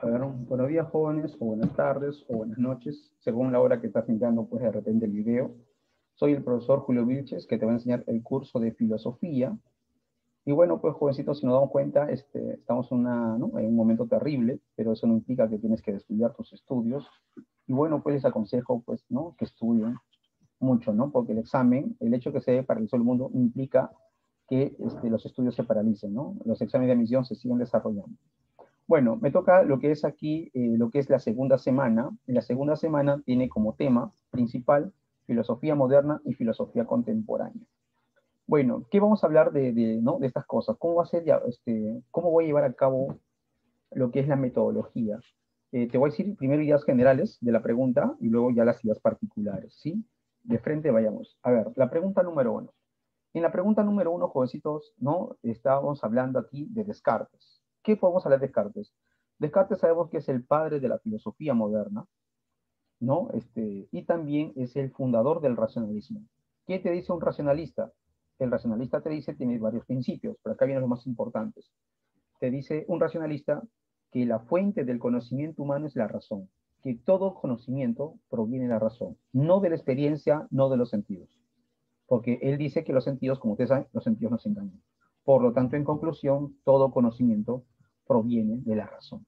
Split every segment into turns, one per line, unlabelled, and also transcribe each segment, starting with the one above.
A ver, buenos días jóvenes, o buenas tardes, o buenas noches, según la hora que estás mirando, pues de repente el video. Soy el profesor Julio Vilches, que te va a enseñar el curso de filosofía. Y bueno, pues jovencitos, si nos damos cuenta, estamos ¿no? en un momento terrible, pero eso no implica que tienes que descuidar tus estudios. Y bueno, pues les aconsejo, pues, ¿no? Que estudien mucho, ¿no? Porque el examen, el hecho que se paralizó el mundo, implica que los estudios se paralicen, ¿no? Los exámenes de admisión se siguen desarrollando. Bueno, me toca lo que es aquí, lo que es la segunda semana. En la segunda semana tiene como tema principal filosofía moderna y filosofía contemporánea. Bueno, ¿qué vamos a hablar ¿no? de estas cosas? ¿Cómo va a ser ya, cómo voy a llevar a cabo lo que es la metodología? Te voy a decir primero ideas generales de la pregunta y luego ya las ideas particulares, ¿sí? De frente vayamos. A ver, la pregunta número uno. En la pregunta número uno, jovencitos, ¿no? Estábamos hablando aquí de Descartes. ¿Qué podemos hablar de Descartes? Descartes sabemos que es el padre de la filosofía moderna, ¿no? Y también es el fundador del racionalismo. ¿Qué te dice un racionalista? El racionalista te dice, tiene varios principios, pero acá vienen los más importantes. Te dice un racionalista que la fuente del conocimiento humano es la razón, que todo conocimiento proviene de la razón, no de la experiencia, no de los sentidos. Porque él dice que los sentidos, como ustedes saben, los sentidos nos engañan. Por lo tanto, en conclusión, todo conocimiento proviene de la razón.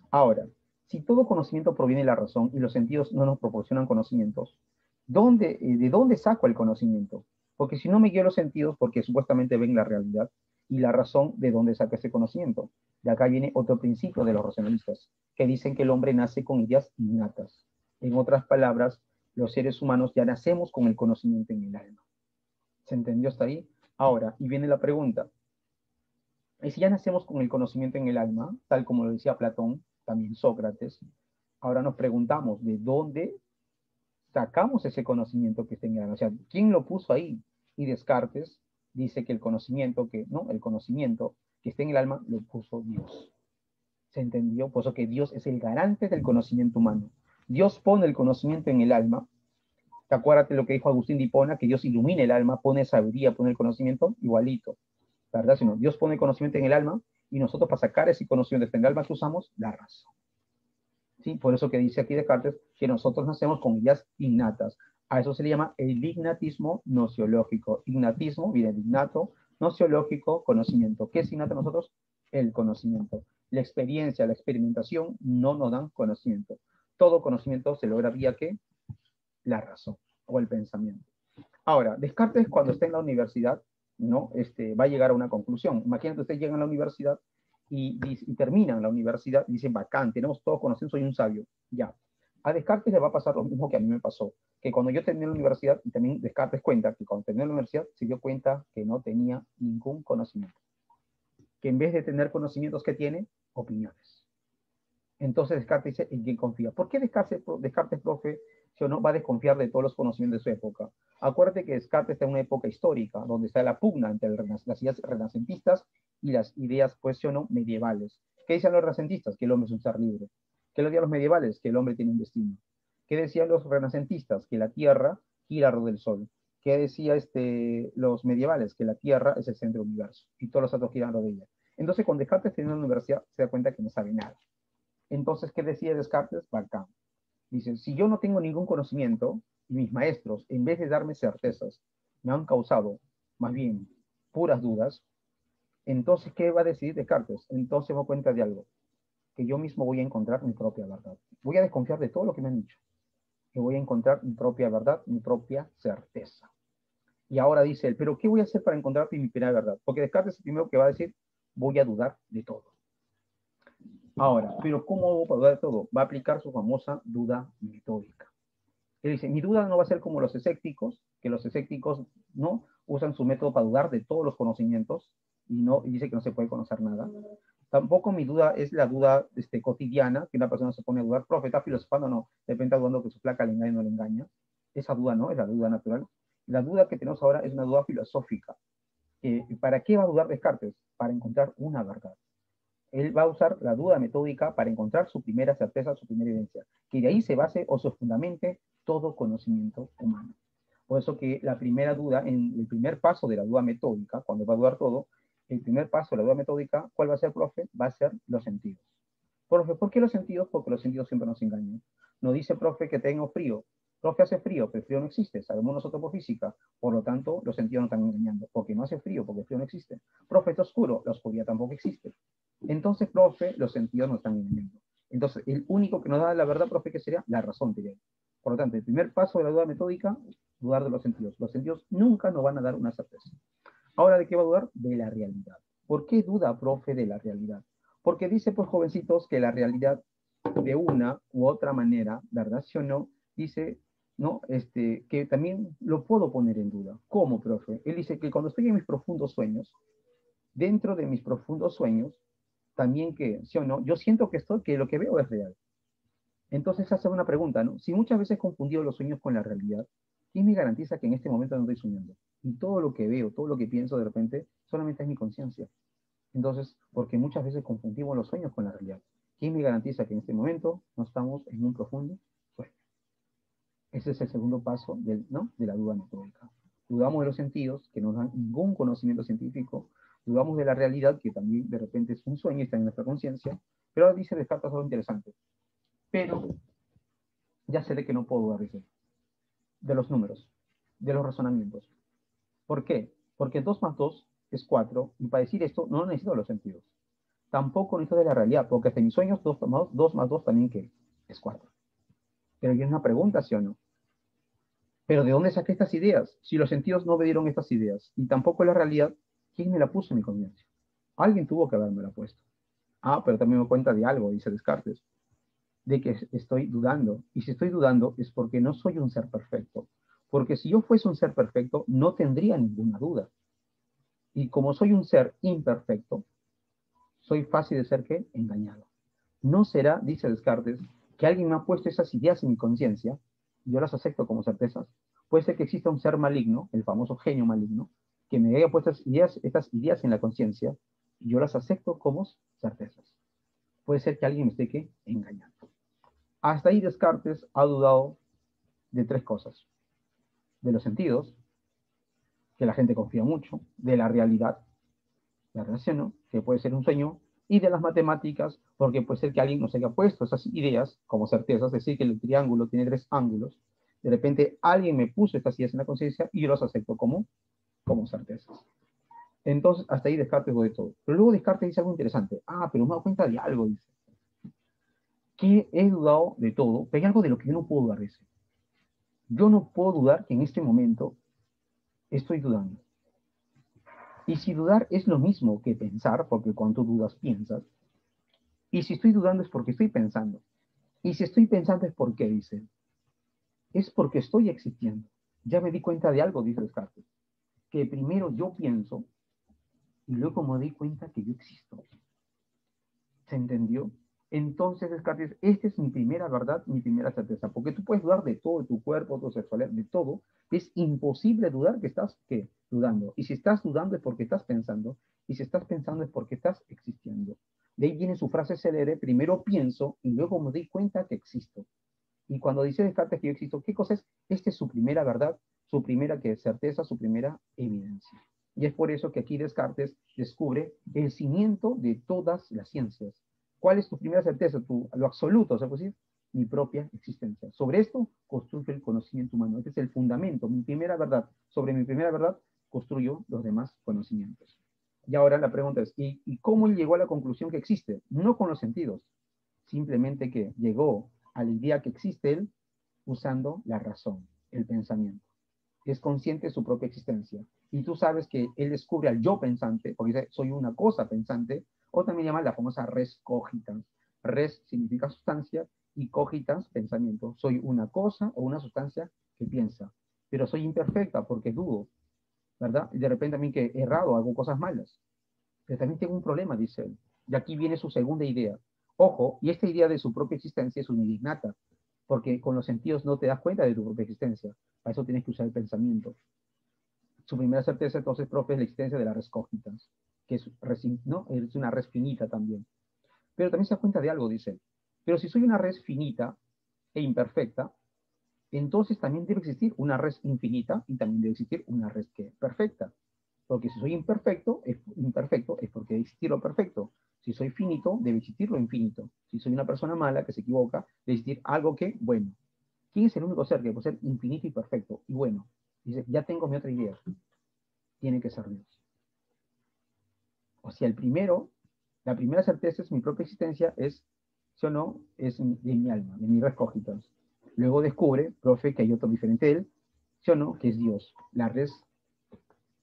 Ahora, si todo conocimiento proviene de la razón y los sentidos no nos proporcionan conocimientos, ¿de dónde saco el conocimiento? Porque si no me guío los sentidos, porque supuestamente ven la realidad, y la razón, ¿de dónde saca ese conocimiento? De acá viene otro principio de los racionalistas, que dicen que el hombre nace con ideas innatas. En otras palabras, los seres humanos ya nacemos con el conocimiento en el alma. ¿Se entendió hasta ahí? Ahora, y viene la pregunta. Y si ya nacemos con el conocimiento en el alma, tal como lo decía Platón, también Sócrates, ahora nos preguntamos, ¿de dónde sacamos ese conocimiento que está en el alma? O sea, ¿quién lo puso ahí? Y Descartes dice que el conocimiento que está en el alma lo puso Dios. ¿Se entendió? Por eso que Dios es el garante del conocimiento humano. Dios pone el conocimiento en el alma. Acuérdate lo que dijo Agustín de Hipona, que Dios ilumina el alma, pone sabiduría, pone el conocimiento, igualito. La verdad, sino Dios pone el conocimiento en el alma y nosotros para sacar ese conocimiento en el alma que usamos, la razón. ¿Sí? Por eso que dice aquí Descartes que nosotros nacemos con ideas innatas. A eso se le llama el ignatismo nociológico. Ignatismo viene de ignato, nociológico, conocimiento. ¿Qué es innato a nosotros? El conocimiento. La experiencia, la experimentación no nos dan conocimiento. Todo conocimiento se logra vía ¿qué? La razón o el pensamiento. Ahora, Descartes cuando está en la universidad, ¿no? Va a llegar a una conclusión. Imagínate, usted llega a la universidad y terminan la universidad y dicen, bacán, tenemos todos conocimiento, soy un sabio. Ya. A Descartes le va a pasar lo mismo que a mí me pasó, que cuando yo terminé la universidad, y también Descartes cuenta que cuando terminó la universidad se dio cuenta que no tenía ningún conocimiento. Que en vez de tener conocimientos, ¿qué tiene? Opiniones. Entonces Descartes dice, ¿en quién confía? ¿Por qué Descartes, profe, si no, va a desconfiar de todos los conocimientos de su época? Acuérdate que Descartes está en una época histórica, donde está la pugna entre las ideas renacentistas y las ideas, pues, ¿sí o no?, medievales. ¿Qué dicen los renacentistas? Que el hombre es un ser libre. ¿Qué decían los medievales? Que el hombre tiene un destino. ¿Qué decían los renacentistas? Que la Tierra gira alrededor del Sol. ¿Qué decía los medievales? Que la Tierra es el centro del universo y todos los astros giran alrededor de ella. Entonces, cuando Descartes tiene una universidad, se da cuenta que no sabe nada. Entonces, ¿qué decía Descartes? Bacán. Dice, si yo no tengo ningún conocimiento, y mis maestros, en vez de darme certezas, me han causado, más bien, puras dudas, entonces, ¿qué va a decidir Descartes? Entonces me doy cuenta de algo, que yo mismo voy a encontrar mi propia verdad. Voy a desconfiar de todo lo que me han dicho. Y voy a encontrar mi propia verdad, mi propia certeza. Y ahora dice él, ¿pero qué voy a hacer para encontrar mi primera verdad? Porque Descartes es el primero que va a decir, voy a dudar de todo. Ahora, pero ¿cómo va a dudar de todo? Va a aplicar su famosa duda metódica. Él dice, mi duda no va a ser como los escépticos, que los escépticos no usan su método para dudar de todos los conocimientos y dice que no se puede conocer nada. Tampoco mi duda es la duda cotidiana, que una persona se pone a dudar, profe, ¿está filosofando o no? De repente dudando que su placa le engaña o no le engaña. Esa duda no, es la duda natural. La duda que tenemos ahora es una duda filosófica. ¿Para qué va a dudar Descartes? Para encontrar una verdad. Él va a usar la duda metódica para encontrar su primera certeza, su primera evidencia, que de ahí se base o se fundamente todo conocimiento humano. Por eso que la primera duda, en el primer paso de la duda metódica, cuando va a dudar todo, el primer paso de la duda metódica, ¿cuál va a ser, profe? Va a ser los sentidos. Profe, ¿por qué los sentidos? Porque los sentidos siempre nos engañan. No dice, profe, que tengo frío. Profe, hace frío, pero el frío no existe. Sabemos nosotros por física. Por lo tanto, los sentidos nos están engañando. Porque no hace frío, porque el frío no existe. Profe, está oscuro. La oscuridad tampoco existe. Entonces, profe, los sentidos nos están engañando. Entonces, el único que nos da la verdad, profe, ¿qué sería? La razón, diría. Por lo tanto, el primer paso de la duda metódica, dudar de los sentidos. Los sentidos nunca nos van a dar una certeza. Ahora, ¿de qué va a dudar? De la realidad. ¿Por qué duda, profe, de la realidad? Porque dice, pues, jovencitos, que la realidad de una u otra manera, ¿verdad? ¿Sí o no? Dice, ¿no? Que también lo puedo poner en duda. ¿Cómo, profe? Él dice que cuando estoy en mis profundos sueños, dentro de mis profundos sueños, también que, ¿sí o no? Yo siento que lo que veo es real. Entonces hace una pregunta, ¿no? Si muchas veces he confundido los sueños con la realidad, ¿quién me garantiza que en este momento no estoy soñando? Y todo lo que veo, todo lo que pienso de repente, solamente es mi conciencia. Entonces, porque muchas veces confundimos los sueños con la realidad. ¿Quién me garantiza que en este momento no estamos en un profundo sueño? Ese es el segundo paso ¿no? de la duda metódica. Dudamos de los sentidos, que no dan ningún conocimiento científico. Dudamos de la realidad, que también de repente es un sueño y está en nuestra conciencia. Pero ahora dice Descartes algo interesante. Pero ya sé de que no puedo dudar, dice, de los números, de los razonamientos. ¿Por qué? Porque 2 más 2 es 4, y para decir esto no necesito los sentidos. Tampoco necesito de la realidad, porque hasta en mis sueños 2 más 2 también ¿qué? Es 4. Pero aquí es una pregunta, ¿sí o no? Pero ¿de dónde saqué estas ideas? Si los sentidos no me dieron estas ideas, y tampoco la realidad, ¿quién me la puso en mi conciencia? Alguien tuvo que haberme la puesto. Ah, pero también me doy cuenta de algo, dice Descartes, de que estoy dudando. Y si estoy dudando es porque no soy un ser perfecto. Porque si yo fuese un ser perfecto, no tendría ninguna duda. Y como soy un ser imperfecto, soy fácil de ser ¿qué? Engañado. No será, dice Descartes, que alguien me ha puesto esas ideas en mi conciencia, y yo las acepto como certezas. Puede ser que exista un ser maligno, el famoso genio maligno, que me haya puesto estas ideas en la conciencia, y yo las acepto como certezas. Puede ser que alguien me esté ¿qué? Engañando. Hasta ahí Descartes ha dudado de 3 cosas. De los sentidos, que la gente confía mucho, de la realidad, la relación, ¿no? Que puede ser un sueño, y de las matemáticas, porque puede ser que alguien nos haya puesto esas ideas como certezas, es decir, que el triángulo tiene 3 ángulos. De repente alguien me puso estas ideas en la conciencia y yo las acepto como certezas. Entonces, hasta ahí Descartes de todo. Pero luego Descartes dice algo interesante. Ah, pero me he dado cuenta de algo, dice. Que he dudado de todo, pero hay algo de lo que yo no puedo dudar, dice. Yo no puedo dudar que en este momento estoy dudando. Y si dudar es lo mismo que pensar, porque cuando dudas piensas, y si estoy dudando es porque estoy pensando. Y si estoy pensando es porque, dice, es porque estoy existiendo. Ya me di cuenta de algo, dice Descartes, que primero yo pienso y luego me di cuenta que yo existo. ¿Se entendió? Entonces, Descartes, esta es mi primera verdad, mi primera certeza, porque tú puedes dudar de todo, de tu cuerpo, tu sexualidad, de todo. Es imposible dudar que estás, ¿qué? Dudando. Y si estás dudando es porque estás pensando, y si estás pensando es porque estás existiendo. De ahí viene su frase célebre, primero pienso y luego me doy cuenta que existo. Y cuando dice Descartes que yo existo, ¿qué cosa es? Esta es su primera verdad, su primera certeza, su primera evidencia. Y es por eso que aquí Descartes descubre el cimiento de todas las ciencias. ¿Cuál es tu primera certeza? Lo absoluto, ¿se puede decir? Mi propia existencia. Sobre esto construyo el conocimiento humano. Este es el fundamento, mi primera verdad. Sobre mi primera verdad construyo los demás conocimientos. Y ahora la pregunta es, ¿y cómo él llegó a la conclusión que existe? No con los sentidos, simplemente que llegó a la idea que existe él usando la razón, el pensamiento. Es consciente de su propia existencia. Y tú sabes que él descubre al yo pensante, porque dice, soy una cosa pensante, o también llama la famosa res cogitans. Res significa sustancia y cogitans, pensamiento. Soy una cosa o una sustancia que piensa. Pero soy imperfecta porque dudo, ¿verdad? Y de repente a mí que he errado, hago cosas malas. Pero también tengo un problema, dice él. Y aquí viene su segunda idea. Ojo, y esta idea de su propia existencia es una innata, porque con los sentidos no te das cuenta de tu propia existencia. Para eso tienes que usar el pensamiento. Su primera certeza, entonces, profe, es la existencia de la res cogitans, que es, ¿no? Es una res finita también. Pero también se da cuenta de algo, dice él. Pero si soy una res finita e imperfecta, entonces también debe existir una res infinita y también debe existir una res que perfecta. Porque si soy imperfecto es porque existir lo perfecto. Si soy finito, debe existir lo infinito. Si soy una persona mala que se equivoca, debe existir algo que, bueno. ¿Quién es el único ser que puede ser infinito y perfecto? Y bueno, dice, ya tengo mi otra idea. Tiene que ser Dios. O sea, la primera certeza es mi propia existencia, es, ¿sí o no? Es de mi alma, de mi res cogitans. Luego descubre, profe, que hay otro diferente de él, ¿sí o no? Que es Dios, la res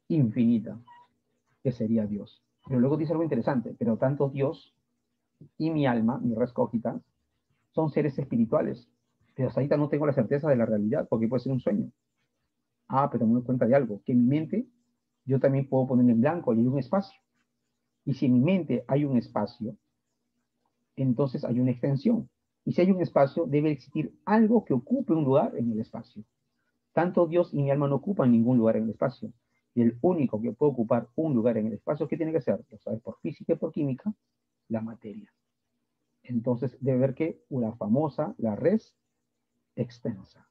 infinita, que sería Dios. Pero luego dice algo interesante, pero tanto Dios y mi alma, mi res cogitans, son seres espirituales. Pero hasta ahorita no tengo la certeza de la realidad, porque puede ser un sueño. Ah, pero me doy cuenta de algo, que en mi mente yo también puedo poner en blanco y hay un espacio. Y si en mi mente hay un espacio, entonces hay una extensión. Y si hay un espacio, debe existir algo que ocupe un lugar en el espacio. Tanto Dios y mi alma no ocupan ningún lugar en el espacio. Y el único que puede ocupar un lugar en el espacio, ¿qué tiene que ser? Lo sabes por física y por química, la materia. Entonces debe ver que la famosa, la res extensa.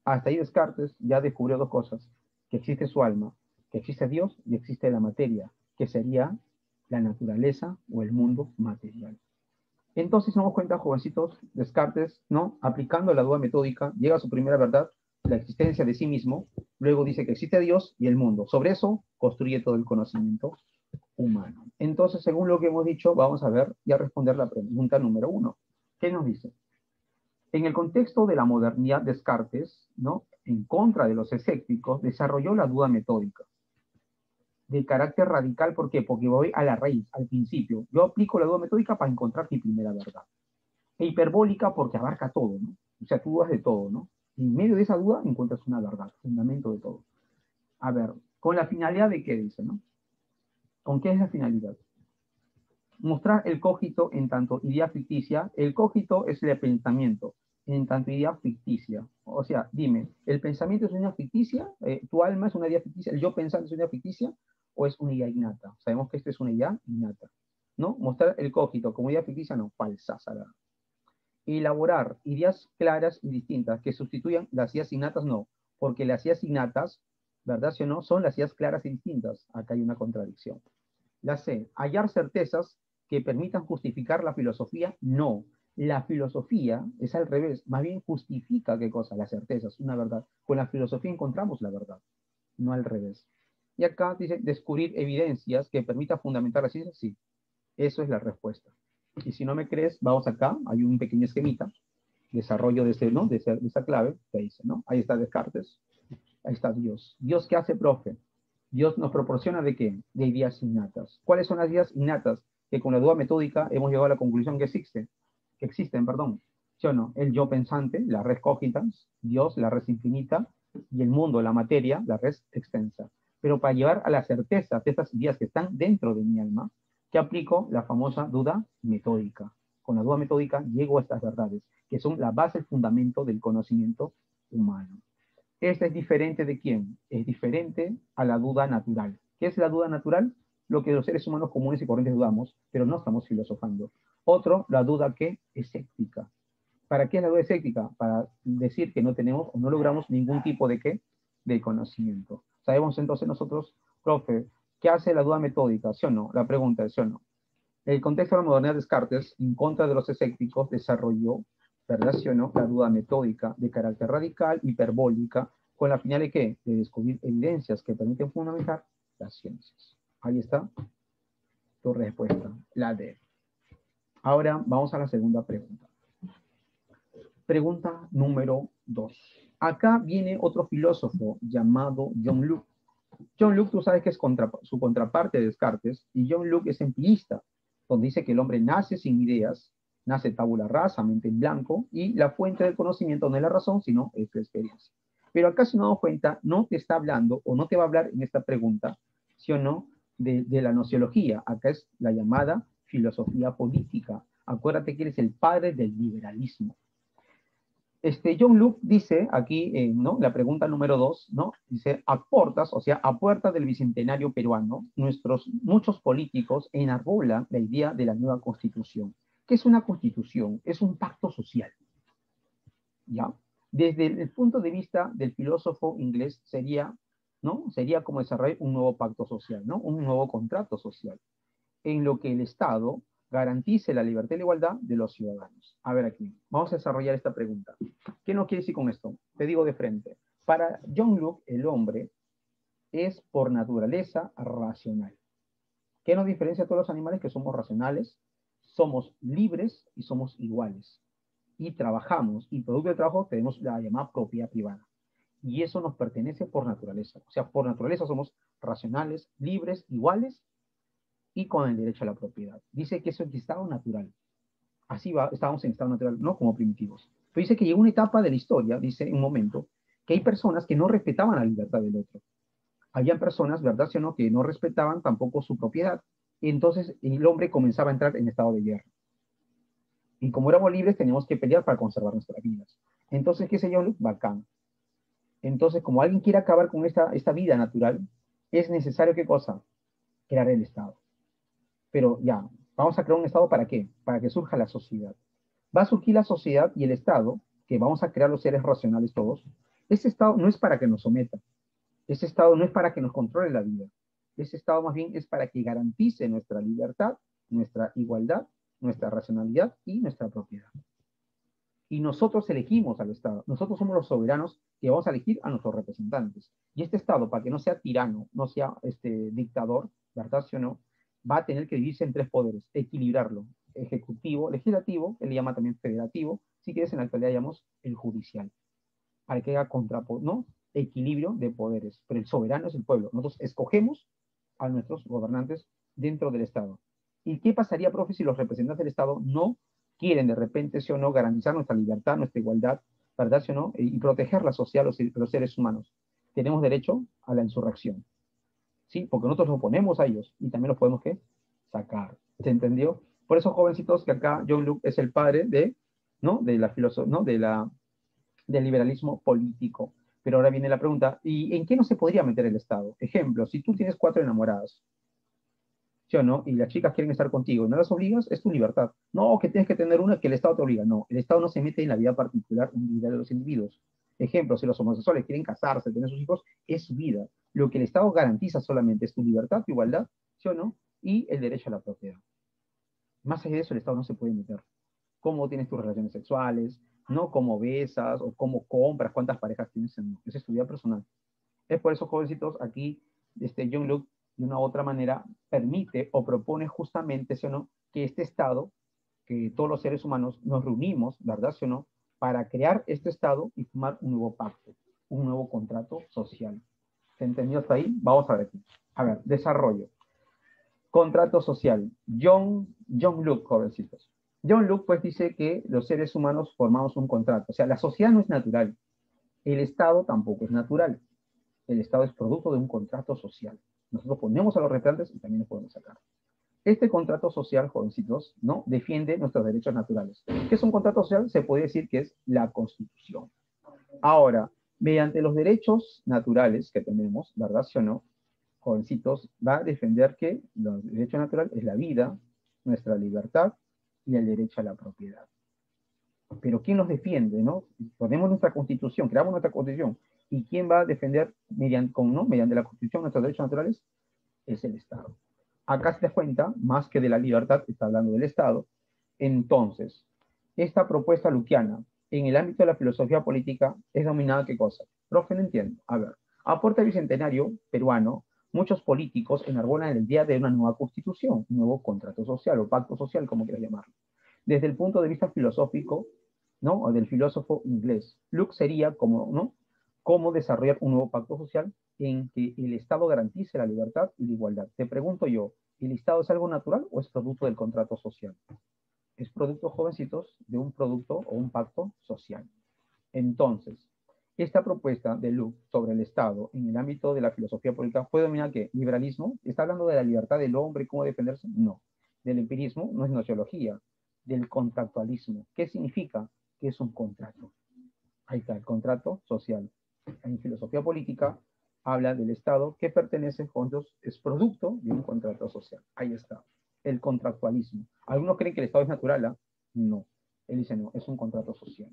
Hasta ahí Descartes ya descubrió dos cosas, que existe su alma, que existe Dios y existe la materia, que sería la naturaleza o el mundo material. Entonces nos damos cuenta, jovencitos, Descartes, ¿no? Aplicando la duda metódica, llega a su primera verdad, la existencia de sí mismo, luego dice que existe Dios y el mundo. Sobre eso construye todo el conocimiento humano. Entonces, según lo que hemos dicho, vamos a ver y a responder la pregunta número 1. ¿Qué nos dice? En el contexto de la modernidad, Descartes, ¿no? En contra de los escépticos, desarrolló la duda metódica de carácter radical. ¿Por qué? Porque voy a la raíz, al principio. Yo aplico la duda metódica para encontrar mi primera verdad. E hiperbólica porque abarca todo, ¿no? O sea, tú dudas de todo, ¿no? Y en medio de esa duda encuentras una verdad, fundamento de todo. A ver, ¿con la finalidad de qué dice, no? ¿Con qué es la finalidad? Mostrar el cogito en tanto idea ficticia. El cogito es el pensamiento, en tanto idea ficticia. O sea, dime, ¿el pensamiento es una idea ficticia? ¿Tu alma es una idea ficticia? ¿El yo pensando es una idea ficticia? ¿O es una idea innata? Sabemos que esto es una idea innata, ¿no? Mostrar el cogito como idea ficticia, no, falsa, salada. Elaborar ideas claras y distintas que sustituyan las ideas innatas, no, porque las ideas innatas, ¿verdad sí o no? Son las ideas claras y distintas. Acá hay una contradicción. La C, hallar certezas que permitan justificar la filosofía, no. La filosofía es al revés, más bien justifica qué cosa, las certezas, una verdad. Con la filosofía encontramos la verdad, no al revés. Y acá dice descubrir evidencias que permitan fundamentar la ciencia, sí. Eso es la respuesta. Y si no me crees, vamos acá, hay un pequeño esquemita, desarrollo de, ese, ¿no? de esa clave, que dice, ¿no? Ahí está Descartes, ahí está Dios. ¿Dios qué hace, profe? Dios nos proporciona ¿de qué? De ideas innatas. ¿Cuáles son las ideas innatas? Que con la duda metódica hemos llegado a la conclusión que existen, perdón. ¿Sí o no? El yo pensante, la res cogitans, Dios, la res infinita, y el mundo, la materia, la res extensa. Pero para llevar a la certeza de estas ideas que están dentro de mi alma, que aplico la famosa duda metódica. Con la duda metódica llego a estas verdades, que son la base, el fundamento del conocimiento humano. Esta es diferente ¿de quién? Es diferente a la duda natural. ¿Qué es la duda natural? Lo que los seres humanos comunes y corrientes dudamos, pero no estamos filosofando. Otro, la duda que es escéptica. ¿Para qué es la duda escéptica? Para decir que no tenemos o no logramos ningún tipo de qué, de conocimiento. Sabemos entonces nosotros, profe, ¿qué hace la duda metódica? ¿Sí o no? La pregunta es ¿sí o no? El contexto de la modernidad, Descartes, en contra de los escépticos, desarrolló, ¿verdad sí o no?, la duda metódica de carácter radical, hiperbólica, con la finalidad de ¿qué? De descubrir evidencias que permiten fundamentar las ciencias. Ahí está tu respuesta, la D. Ahora vamos a la segunda pregunta. Pregunta número 2. Acá viene otro filósofo llamado John Locke. John Locke, tú sabes que es su contraparte de Descartes, y John Locke es empirista, donde dice que el hombre nace sin ideas, nace tabula rasa, mente en blanco, y la fuente del conocimiento no es la razón, sino es la experiencia. Pero acá, si nos damos cuenta, no te está hablando, o no te va a hablar en esta pregunta, ¿sí o no?, de la nociología. Acá es la llamada filosofía política. Acuérdate que eres el padre del liberalismo. John Locke dice aquí, ¿no? La pregunta número 2, ¿no? Dice, a portas, o sea, a puerta del bicentenario peruano, muchos políticos enarbolan la idea de la nueva constitución. ¿Qué es una constitución? Es un pacto social, ¿ya? Desde el punto de vista del filósofo inglés sería, ¿no? Sería como desarrollar un nuevo pacto social, ¿no? Un nuevo contrato social, en lo que el Estado garantice la libertad y la igualdad de los ciudadanos. A ver aquí, vamos a desarrollar esta pregunta. ¿Qué nos quiere decir con esto? Te digo de frente. Para John Locke, el hombre es por naturaleza racional. ¿Qué nos diferencia a todos los animales? Que somos racionales, somos libres y somos iguales. Y trabajamos, y producto de trabajo tenemos la llamada propiedad privada. Y eso nos pertenece por naturaleza. O sea, por naturaleza somos racionales, libres, iguales y con el derecho a la propiedad. Dice que eso es estado natural. Así va, estábamos en estado natural, no como primitivos. Pero dice que llegó una etapa de la historia, dice en un momento, que hay personas que no respetaban la libertad del otro. Habían personas, ¿verdad, sí o no?, que no respetaban tampoco su propiedad. Y entonces el hombre comenzaba a entrar en estado de guerra. Y como éramos libres, teníamos que pelear para conservar nuestras vidas. Entonces, ¿qué se llama? Bacán. Entonces, como alguien quiere acabar con esta vida natural, es necesario, ¿qué cosa? Crear el Estado. Pero ya, vamos a crear un Estado ¿para qué? Para que surja la sociedad. Va a surgir la sociedad y el Estado, que vamos a crear los seres racionales todos. Ese Estado no es para que nos someta. Ese Estado no es para que nos controle la vida. Ese Estado más bien es para que garantice nuestra libertad, nuestra igualdad, nuestra racionalidad y nuestra propiedad. Y nosotros elegimos al Estado. Nosotros somos los soberanos que vamos a elegir a nuestros representantes. Y este Estado, para que no sea tirano, no sea dictador, ¿verdad sí o no?, va a tener que dividirse en tres poderes, equilibrarlo. Ejecutivo, legislativo, él le llama también federativo, si quieres en la actualidad llamamos el judicial, para que haga ¿no?, equilibrio de poderes. Pero el soberano es el pueblo. Nosotros escogemos a nuestros gobernantes dentro del Estado. ¿Y qué pasaría, profe, si los representantes del Estado no quieren de repente, sí o no, garantizar nuestra libertad, nuestra igualdad, ¿verdad, sí o no?, y proteger la sociedad de los seres humanos? Tenemos derecho a la insurrección, ¿sí? Porque nosotros nos oponemos a ellos y también los podemos, ¿qué?, sacar. ¿Se entendió? Por eso, jovencitos, que acá John Locke es el padre de, ¿no?, de la filosofía, ¿no?, del liberalismo político. Pero ahora viene la pregunta, ¿y en qué no se podría meter el Estado? Ejemplo, si tú tienes 4 enamoradas, ¿sí o no?, y las chicas quieren estar contigo y no las obligas, es tu libertad. No, que tienes que tener una que el Estado te obliga. No, el Estado no se mete en la vida particular individual de los individuos. Ejemplo, si los homosexuales quieren casarse, tener sus hijos, es su vida. Lo que el Estado garantiza solamente es tu libertad, tu igualdad, ¿sí o no?, y el derecho a la propiedad. Más allá de eso, el Estado no se puede meter. Cómo tienes tus relaciones sexuales, no cómo besas o cómo compras, cuántas parejas tienes. Esa es tu vida personal. Es por eso, jovencitos, aquí John Locke, de una u otra manera, permite o propone justamente, ¿sí o no?, que este Estado, que todos los seres humanos nos reunimos, ¿verdad, sí o no?, para crear este Estado y formar un nuevo pacto, un nuevo contrato social. ¿Se entendió hasta ahí? Vamos a ver aquí. A ver, desarrollo. Contrato social. John Locke, jovencitos. John Locke, pues, dice que los seres humanos formamos un contrato. O sea, la sociedad no es natural. El Estado tampoco es natural. El Estado es producto de un contrato social. Nosotros ponemos a los representantes y también los podemos sacar. Este contrato social, jovencitos, ¿no?, defiende nuestros derechos naturales. ¿Qué es un contrato social? Se puede decir que es la Constitución. Ahora, mediante los derechos naturales que tenemos, ¿verdad, sí o no?, jovencitos, va a defender que los derechos naturales es la vida, nuestra libertad y el derecho a la propiedad. Pero ¿quién los defiende, no? Ponemos nuestra Constitución, creamos nuestra Constitución, ¿y quién va a defender mediante la Constitución nuestros derechos naturales? Es el Estado. Acá se da cuenta, más que de la libertad, está hablando del Estado. Entonces, esta propuesta luquiana, en el ámbito de la filosofía política, es dominada, ¿qué cosa? Profe, no entiendo. A ver, aporte bicentenario peruano, muchos políticos enarbolan el día de una nueva constitución, un nuevo contrato social o pacto social, como quieras llamarlo. Desde el punto de vista filosófico, ¿no?, o del filósofo inglés, Locke sería como, ¿no?, cómo desarrollar un nuevo pacto social en que el Estado garantice la libertad y la igualdad. Te pregunto yo, ¿el Estado es algo natural o es producto del contrato social? Es producto, jovencitos, de un producto o un pacto social. Entonces, esta propuesta de Locke sobre el Estado en el ámbito de la filosofía política fue dominada ¿qué? ¿Liberalismo? ¿Está hablando de la libertad del hombre y cómo defenderse? No. Del empirismo, no es nociología. Del contractualismo. ¿Qué significa? Que es un contrato. Ahí está, el contrato social. En filosofía política habla del Estado que pertenece juntos, es producto de un contrato social. Ahí está, el contractualismo. Algunos creen que el Estado es natural, ¿eh? No. Él dice no, es un contrato social.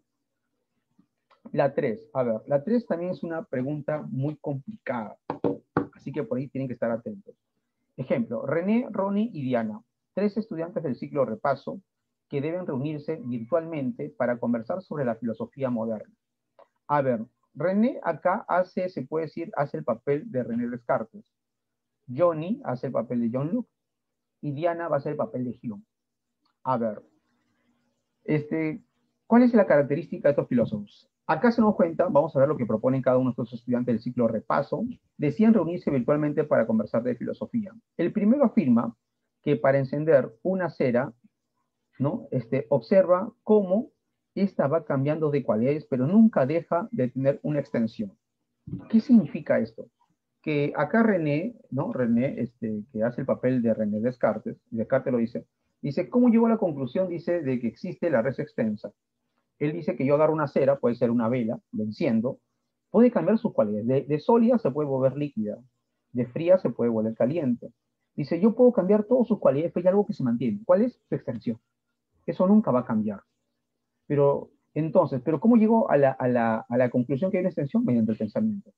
La 3, a ver, la 3 también es una pregunta muy complicada, así que por ahí tienen que estar atentos. Ejemplo, René, Ronnie y Diana. 3 estudiantes del ciclo repaso que deben reunirse virtualmente para conversar sobre la filosofía moderna. A ver, René acá hace, se puede decir, hace el papel de René Descartes. Johnny hace el papel de John Locke. Y Diana va a hacer el papel de Hume. A ver, ¿cuál es la característica de estos filósofos? Acá se nos cuenta, vamos a ver lo que proponen cada uno de estos estudiantes del ciclo repaso. Decían reunirse virtualmente para conversar de filosofía. El primero afirma que para encender una cera, ¿no? Observa cómo esta va cambiando de cualidades, pero nunca deja de tener una extensión. ¿Qué significa esto? Que acá René, ¿no? René, que hace el papel de René Descartes, Descartes lo dice, ¿cómo llegó a la conclusión? Dice, de que existe la res extensa. Él dice que yo agarro una cera, puede ser una vela, la enciendo, puede cambiar sus cualidades. De sólida se puede volver líquida, de fría se puede volver caliente. Dice, yo puedo cambiar todas sus cualidades, pero hay algo que se mantiene. ¿Cuál es? Su extensión. Eso nunca va a cambiar. Pero, entonces, ¿cómo llegó a la conclusión que hay una extensión? Mediante el pensamiento.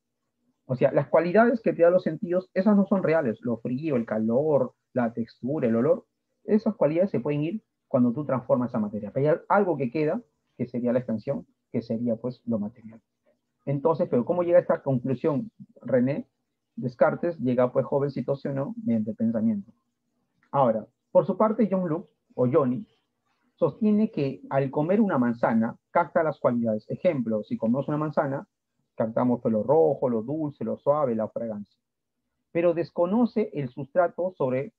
O sea, las cualidades que te dan los sentidos, esas no son reales. Lo frío, el calor, la textura, el olor, esas cualidades se pueden ir cuando tú transformas esa materia. Pero hay algo que queda, que sería la extensión, que sería pues lo material. Entonces, pero ¿cómo llega a esta conclusión René Descartes? Llega pues jovencito, ¿sí o no? Mediante el pensamiento. Ahora, por su parte, John Locke, o Johnny, sostiene que al comer una manzana, capta las cualidades. Ejemplo, si comemos una manzana, captamos lo rojo, lo dulce, lo suave, la fragancia. Pero desconoce el sustrato sobre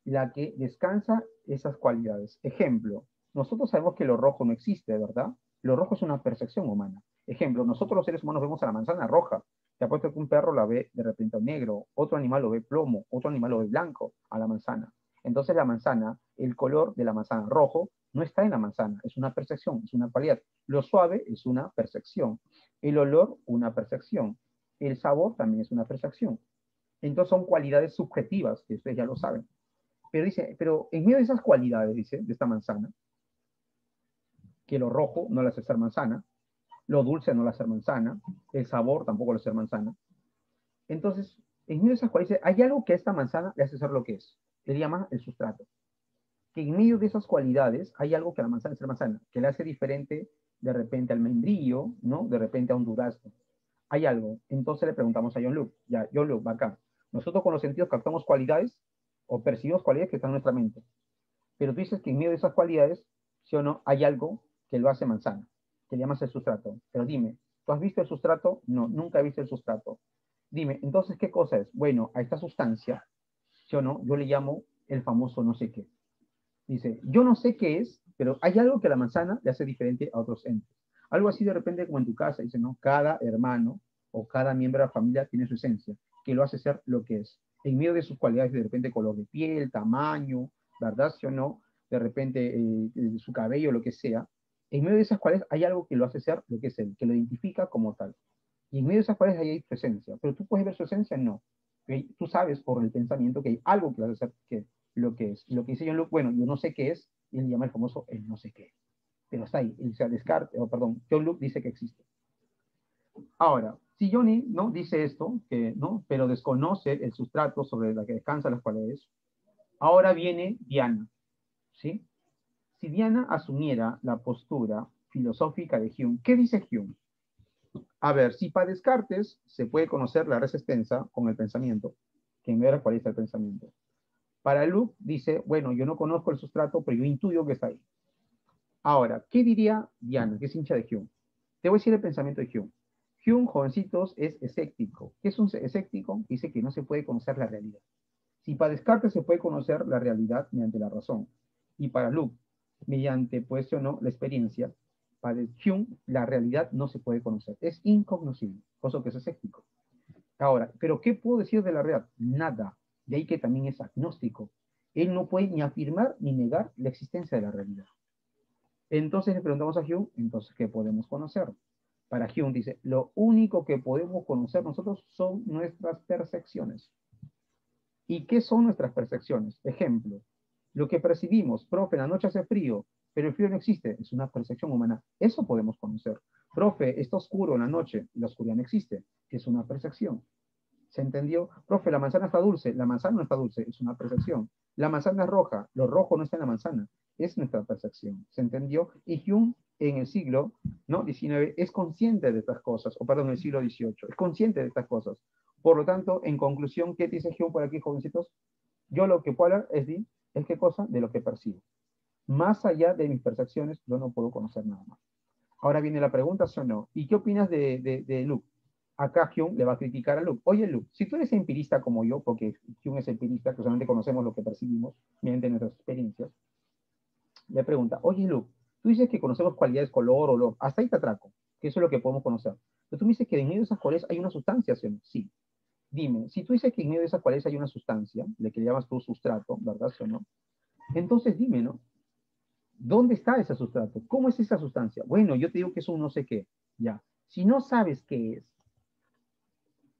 la que descansa esas cualidades. Ejemplo, nosotros sabemos que lo rojo no existe, ¿verdad? Lo rojo es una percepción humana. Ejemplo, nosotros los seres humanos vemos a la manzana roja. Te apuesto que un perro la ve de repente negro, otro animal lo ve plomo, otro animal lo ve blanco a la manzana. Entonces la manzana, el color de la manzana rojo, no está en la manzana, es una percepción, es una cualidad. Lo suave es una percepción. El olor, una percepción. El sabor también es una percepción. Entonces son cualidades subjetivas, que ustedes ya lo saben. Pero dice, pero en medio de esas cualidades, dice, de esta manzana, que lo rojo no le hace ser manzana, lo dulce no le hace ser manzana, el sabor tampoco le hace ser manzana. Entonces, en medio de esas cualidades, hay algo que a esta manzana le hace ser lo que es. Le llama el sustrato. Que en medio de esas cualidades hay algo que a la manzana es ser manzana, que le hace diferente de repente al membrillo, ¿no? De repente a un durazno. Hay algo. Entonces le preguntamos a John Locke, ya, John Locke, va acá. Nosotros con los sentidos captamos cualidades o percibimos cualidades que están en nuestra mente. Pero tú dices que en medio de esas cualidades, ¿sí o no? Hay algo que lo hace manzana, que le llamas el sustrato. Pero dime, ¿tú has visto el sustrato? No, nunca he visto el sustrato. Dime, entonces, ¿qué cosa es? Bueno, a esta sustancia, ¿sí o no? Yo le llamo el famoso no sé qué. Dice, yo no sé qué es, pero hay algo que la manzana le hace diferente a otros entes. Algo así de repente como en tu casa, dice, ¿no? Cada hermano o cada miembro de la familia tiene su esencia, que lo hace ser lo que es. En medio de sus cualidades, de repente color de piel, tamaño, ¿verdad? ¿Sí o no? De repente su cabello, lo que sea. En medio de esas cualidades hay algo que lo hace ser lo que es él, que lo identifica como tal. Y en medio de esas cualidades hay su esencia. Pero tú puedes ver su esencia, no. Tú sabes por el pensamiento que hay algo que lo hace ser que lo que es. Lo que dice John Locke, bueno, yo no sé qué es, y él llama el famoso el no sé qué. Pero está ahí, él se Descartes, perdón, John Locke dice que existe. Ahora, si Johnny, ¿no? Dice esto, que, ¿no? Pero desconoce el sustrato sobre la que descansan las cualidades, ahora viene Diana, ¿sí? Si Diana asumiera la postura filosófica de Hume, ¿qué dice Hume? A ver, si para Descartes se puede conocer la res extensa con el pensamiento, que en ver cuál es el pensamiento. Para Locke dice, bueno, yo no conozco el sustrato, pero yo intuyo que está ahí. Ahora, ¿qué diría Diana, que es hincha de Hume? Te voy a decir el pensamiento de Hume. Hume, jovencitos, es escéptico. ¿Qué es un escéptico? Dice que no se puede conocer la realidad. Si para Descartes se puede conocer la realidad mediante la razón, y para Locke, mediante, pues o no, la experiencia, para Hume la realidad no se puede conocer. Es incognoscible, cosa que es escéptico. Ahora, ¿pero qué puedo decir de la realidad? Nada. De ahí que también es agnóstico. Él no puede ni afirmar ni negar la existencia de la realidad. Entonces le preguntamos a Hume, entonces, ¿qué podemos conocer? Para Hume dice, lo único que podemos conocer nosotros son nuestras percepciones. ¿Y qué son nuestras percepciones? Ejemplo, lo que percibimos, profe, la noche hace frío, pero el frío no existe, es una percepción humana. Eso podemos conocer. Profe, está oscuro en la noche, y la oscuridad no existe, es una percepción. ¿Se entendió? Profe, la manzana está dulce, la manzana no está dulce, es una percepción. La manzana es roja, lo rojo no está en la manzana, es nuestra percepción, ¿se entendió? Y Hume en el siglo, ¿no?, XIX es consciente de estas cosas, o perdón, en el siglo XVIII, es consciente de estas cosas. Por lo tanto, en conclusión, ¿qué dice Hume por aquí, jovencitos? Yo lo que puedo hablar es qué cosa, de lo que percibo. Más allá de mis percepciones, yo no puedo conocer nada más. Ahora viene la pregunta, ¿sí o no? ¿Y qué opinas de Luke? Acá Hume le va a criticar a Luke. Oye, Luke, si tú eres empirista como yo, porque Hume es empirista, que solamente conocemos lo que percibimos mediante nuestras experiencias, le pregunta, oye, Luke, tú dices que conocemos cualidades, color, olor, hasta ahí te atraco, que eso es lo que podemos conocer. Pero tú me dices que en medio de esas cualidades hay una sustancia, ¿sí o no? Sí. Dime, si tú dices que en medio de esas cualidades hay una sustancia, de que le llamas tú sustrato, ¿verdad, sí o no? Entonces dime, ¿no? ¿Dónde está ese sustrato? ¿Cómo es esa sustancia? Bueno, yo te digo que es un no sé qué. Ya. Si no sabes qué es,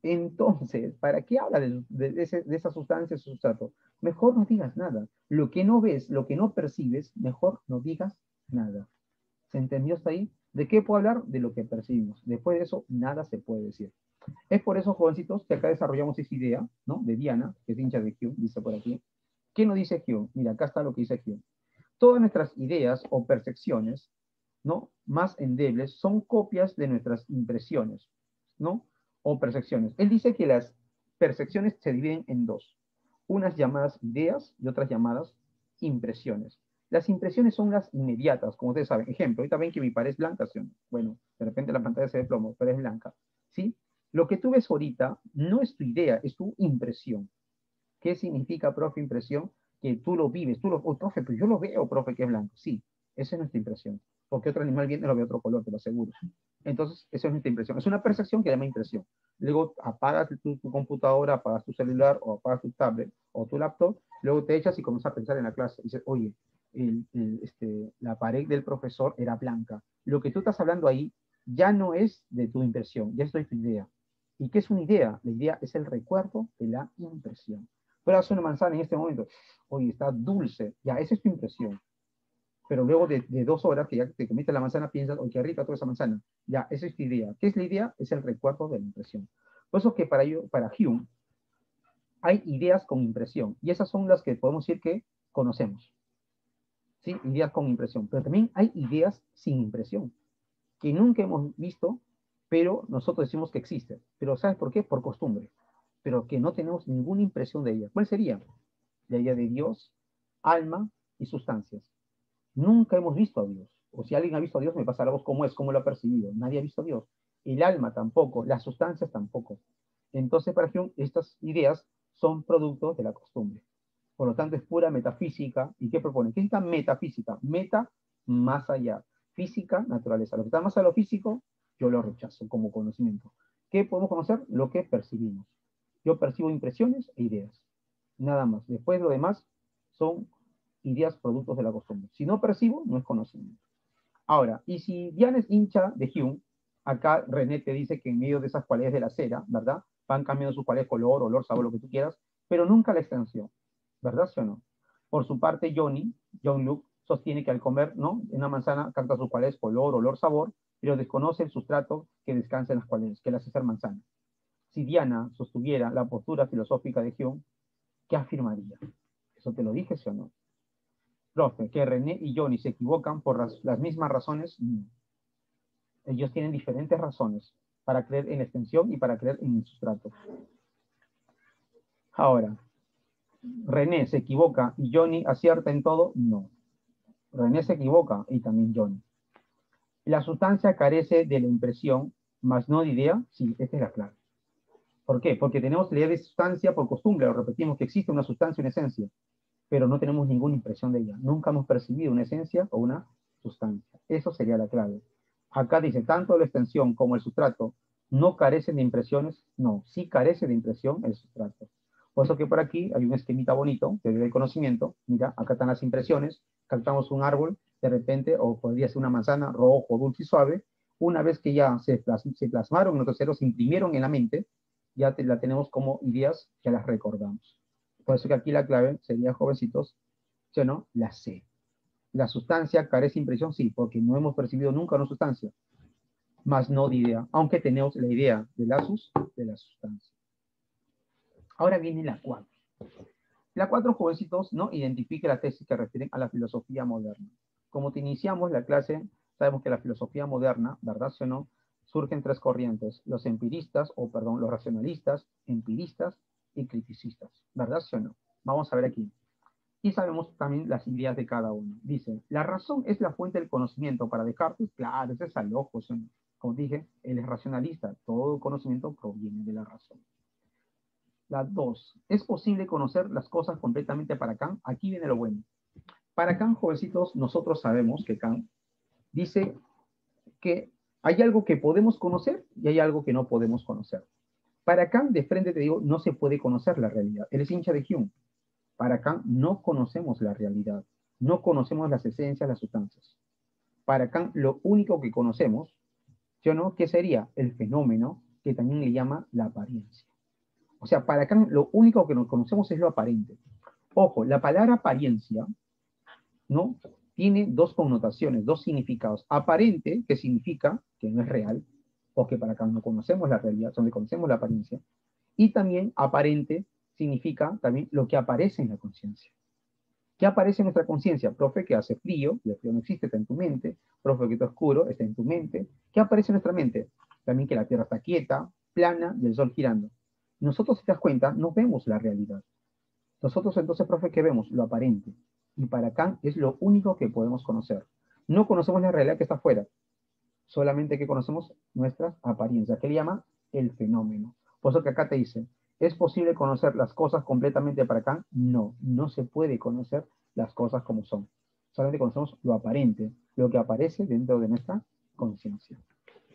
entonces, ¿para qué habla de esa sustancia, ese sustrato? Mejor no digas nada. Lo que no ves, lo que no percibes, mejor no digas nada. ¿Se entendió hasta ahí? ¿De qué puedo hablar? De lo que percibimos. Después de eso, nada se puede decir. Es por eso, jovencitos, que acá desarrollamos esa idea, ¿no? De Diana, que es hincha de Hume, dice por aquí. ¿Qué nos dice Hume? Mira, acá está lo que dice Hume. Todas nuestras ideas o percepciones, ¿no?, más endebles son copias de nuestras impresiones, ¿no?, o percepciones. Él dice que las percepciones se dividen en dos, unas llamadas ideas y otras llamadas impresiones. Las impresiones son las inmediatas, como ustedes saben. Ejemplo, ahorita ven que mi pared es blanca, ¿sí? Bueno, de repente la pantalla se ve plomo, pero es blanca, ¿sí? Lo que tú ves ahorita no es tu idea, es tu impresión. ¿Qué significa, profe, impresión? Que tú lo vives, oh, profe, pero yo lo veo, profe, que es blanco. Sí, esa es nuestra impresión. Porque otro animal viene y lo ve otro color, te lo aseguro. Entonces, esa es nuestra impresión. Es una percepción que llama impresión. Luego apagas tu computadora, apagas tu celular, o apagas tu tablet, o tu laptop, luego te echas y comienzas a pensar en la clase. Y dices, oye, la pared del profesor era blanca. Lo que tú estás hablando ahí ya no es de tu impresión, ya es de tu idea. ¿Y qué es una idea? La idea es el recuerdo de la impresión. Pruebas una manzana en este momento, oye, está dulce, ya, esa es tu impresión. Pero luego de 2 horas que ya te comiste la manzana, piensas, oye, qué rica toda esa manzana. Ya, esa es tu idea. ¿Qué es la idea? Es el recuerdo de la impresión. Por eso que para Hume hay ideas con impresión, y esas son las que podemos decir que conocemos. ¿Sí? Ideas con impresión. Pero también hay ideas sin impresión, que nunca hemos visto, pero nosotros decimos que existen. Pero ¿sabes por qué? Por costumbre. Pero que no tenemos ninguna impresión de ellas. ¿Cuál sería? La idea de Dios, alma y sustancias. Nunca hemos visto a Dios. O si alguien ha visto a Dios, me pasa la voz cómo es, cómo lo ha percibido. Nadie ha visto a Dios. El alma tampoco, las sustancias tampoco. Entonces, para Hume, estas ideas son productos de la costumbre. Por lo tanto, es pura metafísica. ¿Y qué propone? ¿Qué es esta metafísica? Meta, más allá. Física, naturaleza. Lo que está más a lo físico, yo lo rechazo como conocimiento. ¿Qué podemos conocer? Lo que percibimos. Yo percibo impresiones e ideas. Nada más. Después lo demás son ideas productos de la costumbre. Si no percibo, no es conocimiento. Ahora, y si Diana es hincha de Hume, acá René te dice que en medio de esas cualidades de la cera, ¿verdad? Van cambiando sus cualidades, color, olor, sabor, lo que tú quieras, pero nunca la extensión, ¿verdad, sí o no? Por su parte, John Luke, sostiene que al comer, ¿no?, una manzana capta sus cualidades, color, olor, sabor, pero desconoce el sustrato que descansa en las cualidades, que las hace ser manzana. Si Diana sostuviera la postura filosófica de Hume, ¿qué afirmaría? Eso te lo dije, ¿sí o no? Profe, que René y Johnny se equivocan por las mismas razones. No. Ellos tienen diferentes razones para creer en la extensión y para creer en el sustrato. Ahora, ¿René se equivoca y Johnny acierta en todo? No. René se equivoca y también Johnny. La sustancia carece de la impresión, más no de idea. Sí, esta es la clave. ¿Por qué? Porque tenemos la idea de sustancia por costumbre, lo repetimos que existe una sustancia, una esencia, pero no tenemos ninguna impresión de ella. Nunca hemos percibido una esencia o una sustancia. Eso sería la clave. Acá dice, tanto la extensión como el sustrato no carecen de impresiones. No, sí carece de impresión el sustrato. Por eso que por aquí hay un esquemita bonito que debe el conocimiento. Mira, acá están las impresiones. Captamos un árbol, de repente, o podría ser una manzana, rojo, dulce y suave. Una vez que ya se plasmaron, nuestros cerebros se imprimieron en la mente, ya la tenemos como ideas que las recordamos. Por eso que aquí la clave sería, jovencitos, ¿sí o no? La C. La sustancia carece de impresión, sí, porque no hemos percibido nunca una sustancia, más no de idea, aunque tenemos la idea de la sustancia. Ahora viene la 4. La 4, jovencitos, ¿no? Identifique las tesis que refieren a la filosofía moderna. Como te iniciamos la clase, sabemos que la filosofía moderna, ¿verdad sí o no? Surgen tres corrientes, los empiristas, o perdón, los racionalistas, empiristas y criticistas, ¿verdad sí o no? Vamos a ver aquí. Y sabemos también las ideas de cada uno. Dice, la razón es la fuente del conocimiento. Para Descartes, claro, ese es al ojo. Como dije, él es racionalista. Todo conocimiento proviene de la razón. La 2, ¿es posible conocer las cosas completamente para Kant? Aquí viene lo bueno. Para Kant, jovencitos, nosotros sabemos que Kant dice que hay algo que podemos conocer y hay algo que no podemos conocer. Para Kant, de frente te digo, no se puede conocer la realidad. Él es hincha de Hume. Para Kant no conocemos la realidad, no conocemos las esencias, las sustancias. Para Kant lo único que conocemos, ¿sí o no? ¿Qué sería? El fenómeno que también le llama la apariencia. O sea, para Kant lo único que nos conocemos es lo aparente. Ojo, la palabra apariencia, ¿no? Tiene dos connotaciones, dos significados. Aparente, que significa que no es real, o que para Kant no conocemos la realidad, donde conocemos la apariencia. Y también aparente significa también lo que aparece en la conciencia. ¿Qué aparece en nuestra conciencia? Profe, que hace frío, y el frío no existe, está en tu mente. Profe, que está oscuro, está en tu mente. ¿Qué aparece en nuestra mente? También que la Tierra está quieta, plana y el Sol girando. Nosotros, si te das cuenta, no vemos la realidad. Nosotros entonces, profe, ¿qué vemos? Lo aparente. Y para Kant es lo único que podemos conocer. No conocemos la realidad que está afuera, solamente que conocemos nuestras apariencias, que le llama el fenómeno. Por eso que acá te dice, ¿es posible conocer las cosas completamente para Kant? No, no se puede conocer las cosas como son. Solamente conocemos lo aparente, lo que aparece dentro de nuestra conciencia.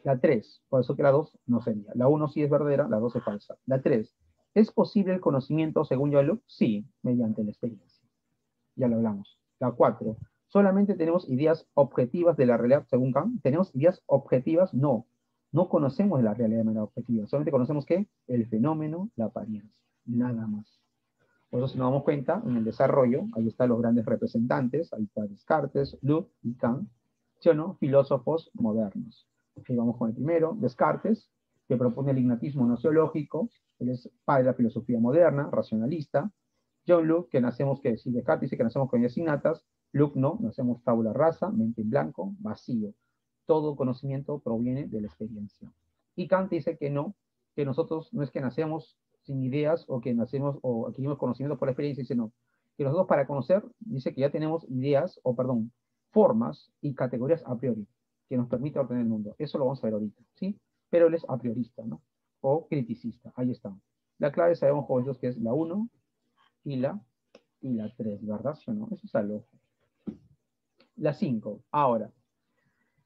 La 3, por eso que la 2 no sería. La 1 sí es verdadera, la 2 es falsa. La 3, ¿es posible el conocimiento según Yolo? Sí, mediante la experiencia. Ya lo hablamos. La 4, ¿solamente tenemos ideas objetivas de la realidad según Kant? ¿Tenemos ideas objetivas? No. No conocemos la realidad de manera objetiva. Solamente conocemos ¿qué? El fenómeno, la apariencia. Nada más. Por eso si nos damos cuenta, en el desarrollo, ahí están los grandes representantes, ahí está Descartes, Locke y Kant, ¿sí o no? Filósofos modernos. Ahí vamos con el primero, Descartes, que propone el ignatismo nociológico, él es padre de la filosofía moderna, racionalista. John Locke, que nacemos, que si Descartes dice que nacemos con ideas innatas, Locke no, nacemos tabula rasa, mente en blanco, vacío. Todo conocimiento proviene de la experiencia. Y Kant dice que no, que nosotros no es que nacemos sin ideas o que nacemos o adquirimos conocimiento por la experiencia, dice no. Que nosotros para conocer, dice que ya tenemos ideas, o perdón, formas y categorías a priori, que nos permite ordenar el mundo. Eso lo vamos a ver ahorita, ¿sí? Pero él es a priorista, ¿no? O criticista, ahí está. La clave sabemos, jóvenes, que es la 1 y la 3, ¿verdad? ¿Sí o no? Eso es al ojo. La 5, ahora.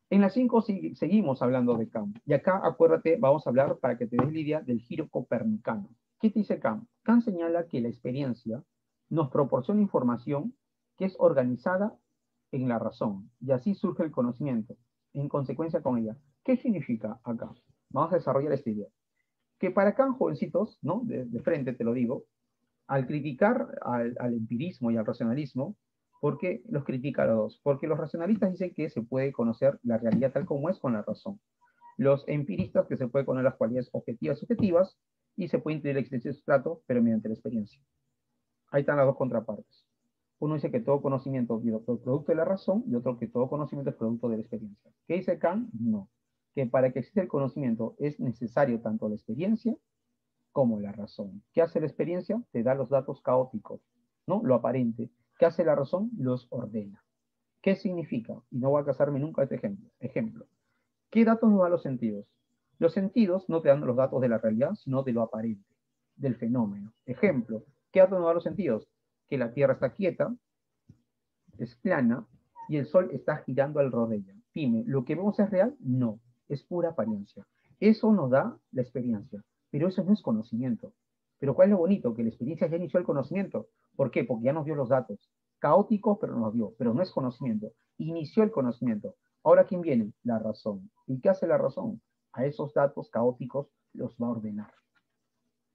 En la 5 seguimos hablando de Kant. Y acá, acuérdate, vamos a hablar para que te des la idea del giro copernicano. ¿Qué te dice Kant? Kant señala que la experiencia nos proporciona información que es organizada en la razón. Y así surge el conocimiento, en consecuencia con ella. ¿Qué significa acá? Vamos a desarrollar esta idea. Que para Kant, jovencitos, ¿no? De frente te lo digo, al criticar al empirismo y al racionalismo, ¿por qué los critica a los dos? Porque los racionalistas dicen que se puede conocer la realidad tal como es con la razón. Los empiristas que se puede conocer las cualidades objetivas y subjetivas y se puede incluir la existencia de sustrato, pero mediante la experiencia. Ahí están las dos contrapartes. Uno dice que todo conocimiento es producto de la razón y otro que todo conocimiento es producto de la experiencia. ¿Qué dice Kant? No. Que para que exista el conocimiento es necesario tanto la experiencia como la razón. ¿Qué hace la experiencia? Te da los datos caóticos, ¿no? Lo aparente. ¿Qué hace la razón? Los ordena. ¿Qué significa? Y no voy a casarme nunca este ejemplo. Ejemplo. ¿Qué datos nos dan los sentidos? Los sentidos no te dan los datos de la realidad, sino de lo aparente, del fenómeno. Ejemplo. ¿Qué datos nos dan los sentidos? Que la Tierra está quieta, es plana, y el Sol está girando alrededor de ella. Dime, ¿lo que vemos es real? No, es pura apariencia. Eso nos da la experiencia, pero eso no es conocimiento. Pero ¿cuál es lo bonito? Que la experiencia ya inició el conocimiento. ¿Por qué? Porque ya nos dio los datos. Caóticos, pero nos dio. Pero no es conocimiento. Inició el conocimiento. Ahora, ¿quién viene? La razón. ¿Y qué hace la razón? A esos datos caóticos los va a ordenar.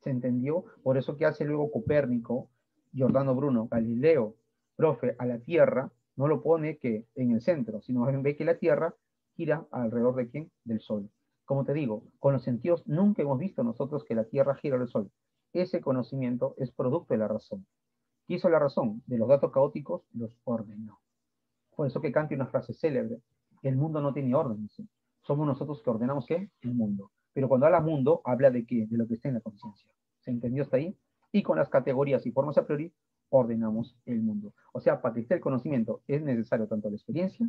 ¿Se entendió? Por eso que hace luego Copérnico, Giordano Bruno, Galileo, profe, a la Tierra, no lo pone que en el centro, sino ve que la Tierra gira alrededor de quién? Del Sol. Como te digo, con los sentidos nunca hemos visto nosotros que la Tierra gira al Sol. Ese conocimiento es producto de la razón. ¿Qué hizo la razón? De los datos caóticos los ordenó. Por eso que Kant tiene una frase célebre: el mundo no tiene orden, ¿sí? Somos nosotros que ordenamos, ¿qué? El mundo. Pero cuando habla mundo, habla de qué? De lo que está en la conciencia. ¿Se entendió hasta ahí? Y con las categorías y formas a priori, ordenamos el mundo. O sea, para que esté el conocimiento es necesario tanto la experiencia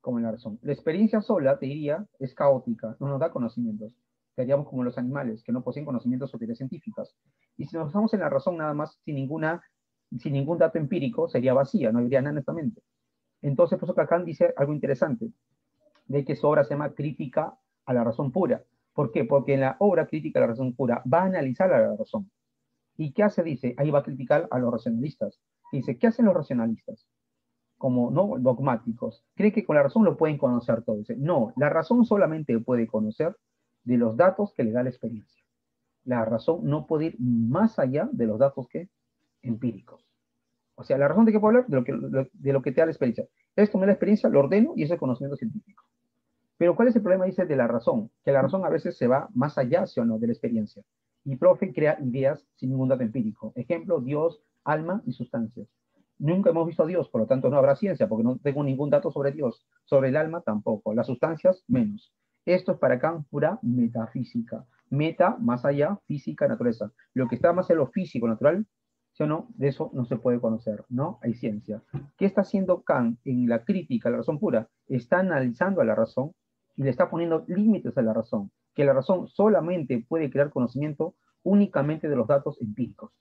como la razón. La experiencia sola, te diría, es caótica, no nos da conocimientos. Seríamos como los animales, que no poseen conocimientos o teorías científicas. Y si nos basamos en la razón nada más, sin ningún dato empírico, sería vacía, no habría nada en esta mente. Entonces, por eso que Kant dice algo interesante, de que su obra se llama Crítica a la razón pura. ¿Por qué? Porque en la obra Crítica a la razón pura va a analizar a la razón. ¿Y qué hace? Dice, ahí va a criticar a los racionalistas. Dice, ¿qué hacen los racionalistas? Como no dogmáticos. Cree que con la razón lo pueden conocer todo. Dice, no, la razón solamente puede conocer de los datos que le da la experiencia. La razón no puede ir más allá de los datos que empíricos. O sea, la razón de qué puedo hablar, de lo que te da la experiencia. Esto me da la experiencia, lo ordeno y eso es conocimiento científico. Pero ¿cuál es el problema? Dice de la razón. Que la razón a veces se va más allá, ¿sí o no?, de la experiencia. Y profe crea ideas sin ningún dato empírico. Ejemplo, Dios, alma y sustancias. Nunca hemos visto a Dios, por lo tanto no habrá ciencia, porque no tengo ningún dato sobre Dios. Sobre el alma tampoco. Las sustancias, menos. Esto es para Kant pura metafísica. Meta, más allá, física, naturaleza. Lo que está más en lo físico, natural, ¿sí o no? De eso no se puede conocer, ¿no? Hay ciencia. ¿Qué está haciendo Kant en la crítica a la razón pura? Está analizando a la razón y le está poniendo límites a la razón, que la razón solamente puede crear conocimiento únicamente de los datos empíricos,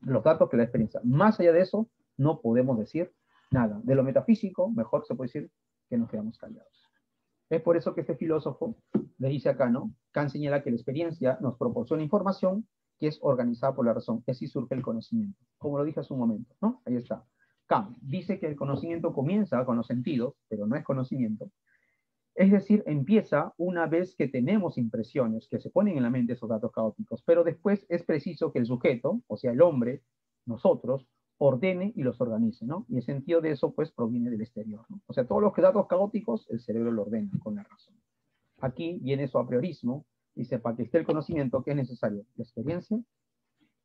de los datos que la experiencia. Más allá de eso, no podemos decir nada. De lo metafísico, mejor se puede decir que nos quedamos callados. Es por eso que este filósofo le dice acá, ¿no? Kant señala que la experiencia nos proporciona información que es organizada por la razón, que así surge el conocimiento, como lo dije hace un momento, ¿no? Ahí está. Kant dice que el conocimiento comienza con los sentidos, pero no es conocimiento. Es decir, empieza una vez que tenemos impresiones, que se ponen en la mente esos datos caóticos, pero después es preciso que el sujeto, o sea, el hombre, nosotros, ordene y los organice, ¿no? Y el sentido de eso, pues, proviene del exterior, ¿no? O sea, todos los datos caóticos, el cerebro lo ordena con la razón. Aquí viene su apriorismo, dice, para que esté el conocimiento, ¿qué es necesario? La experiencia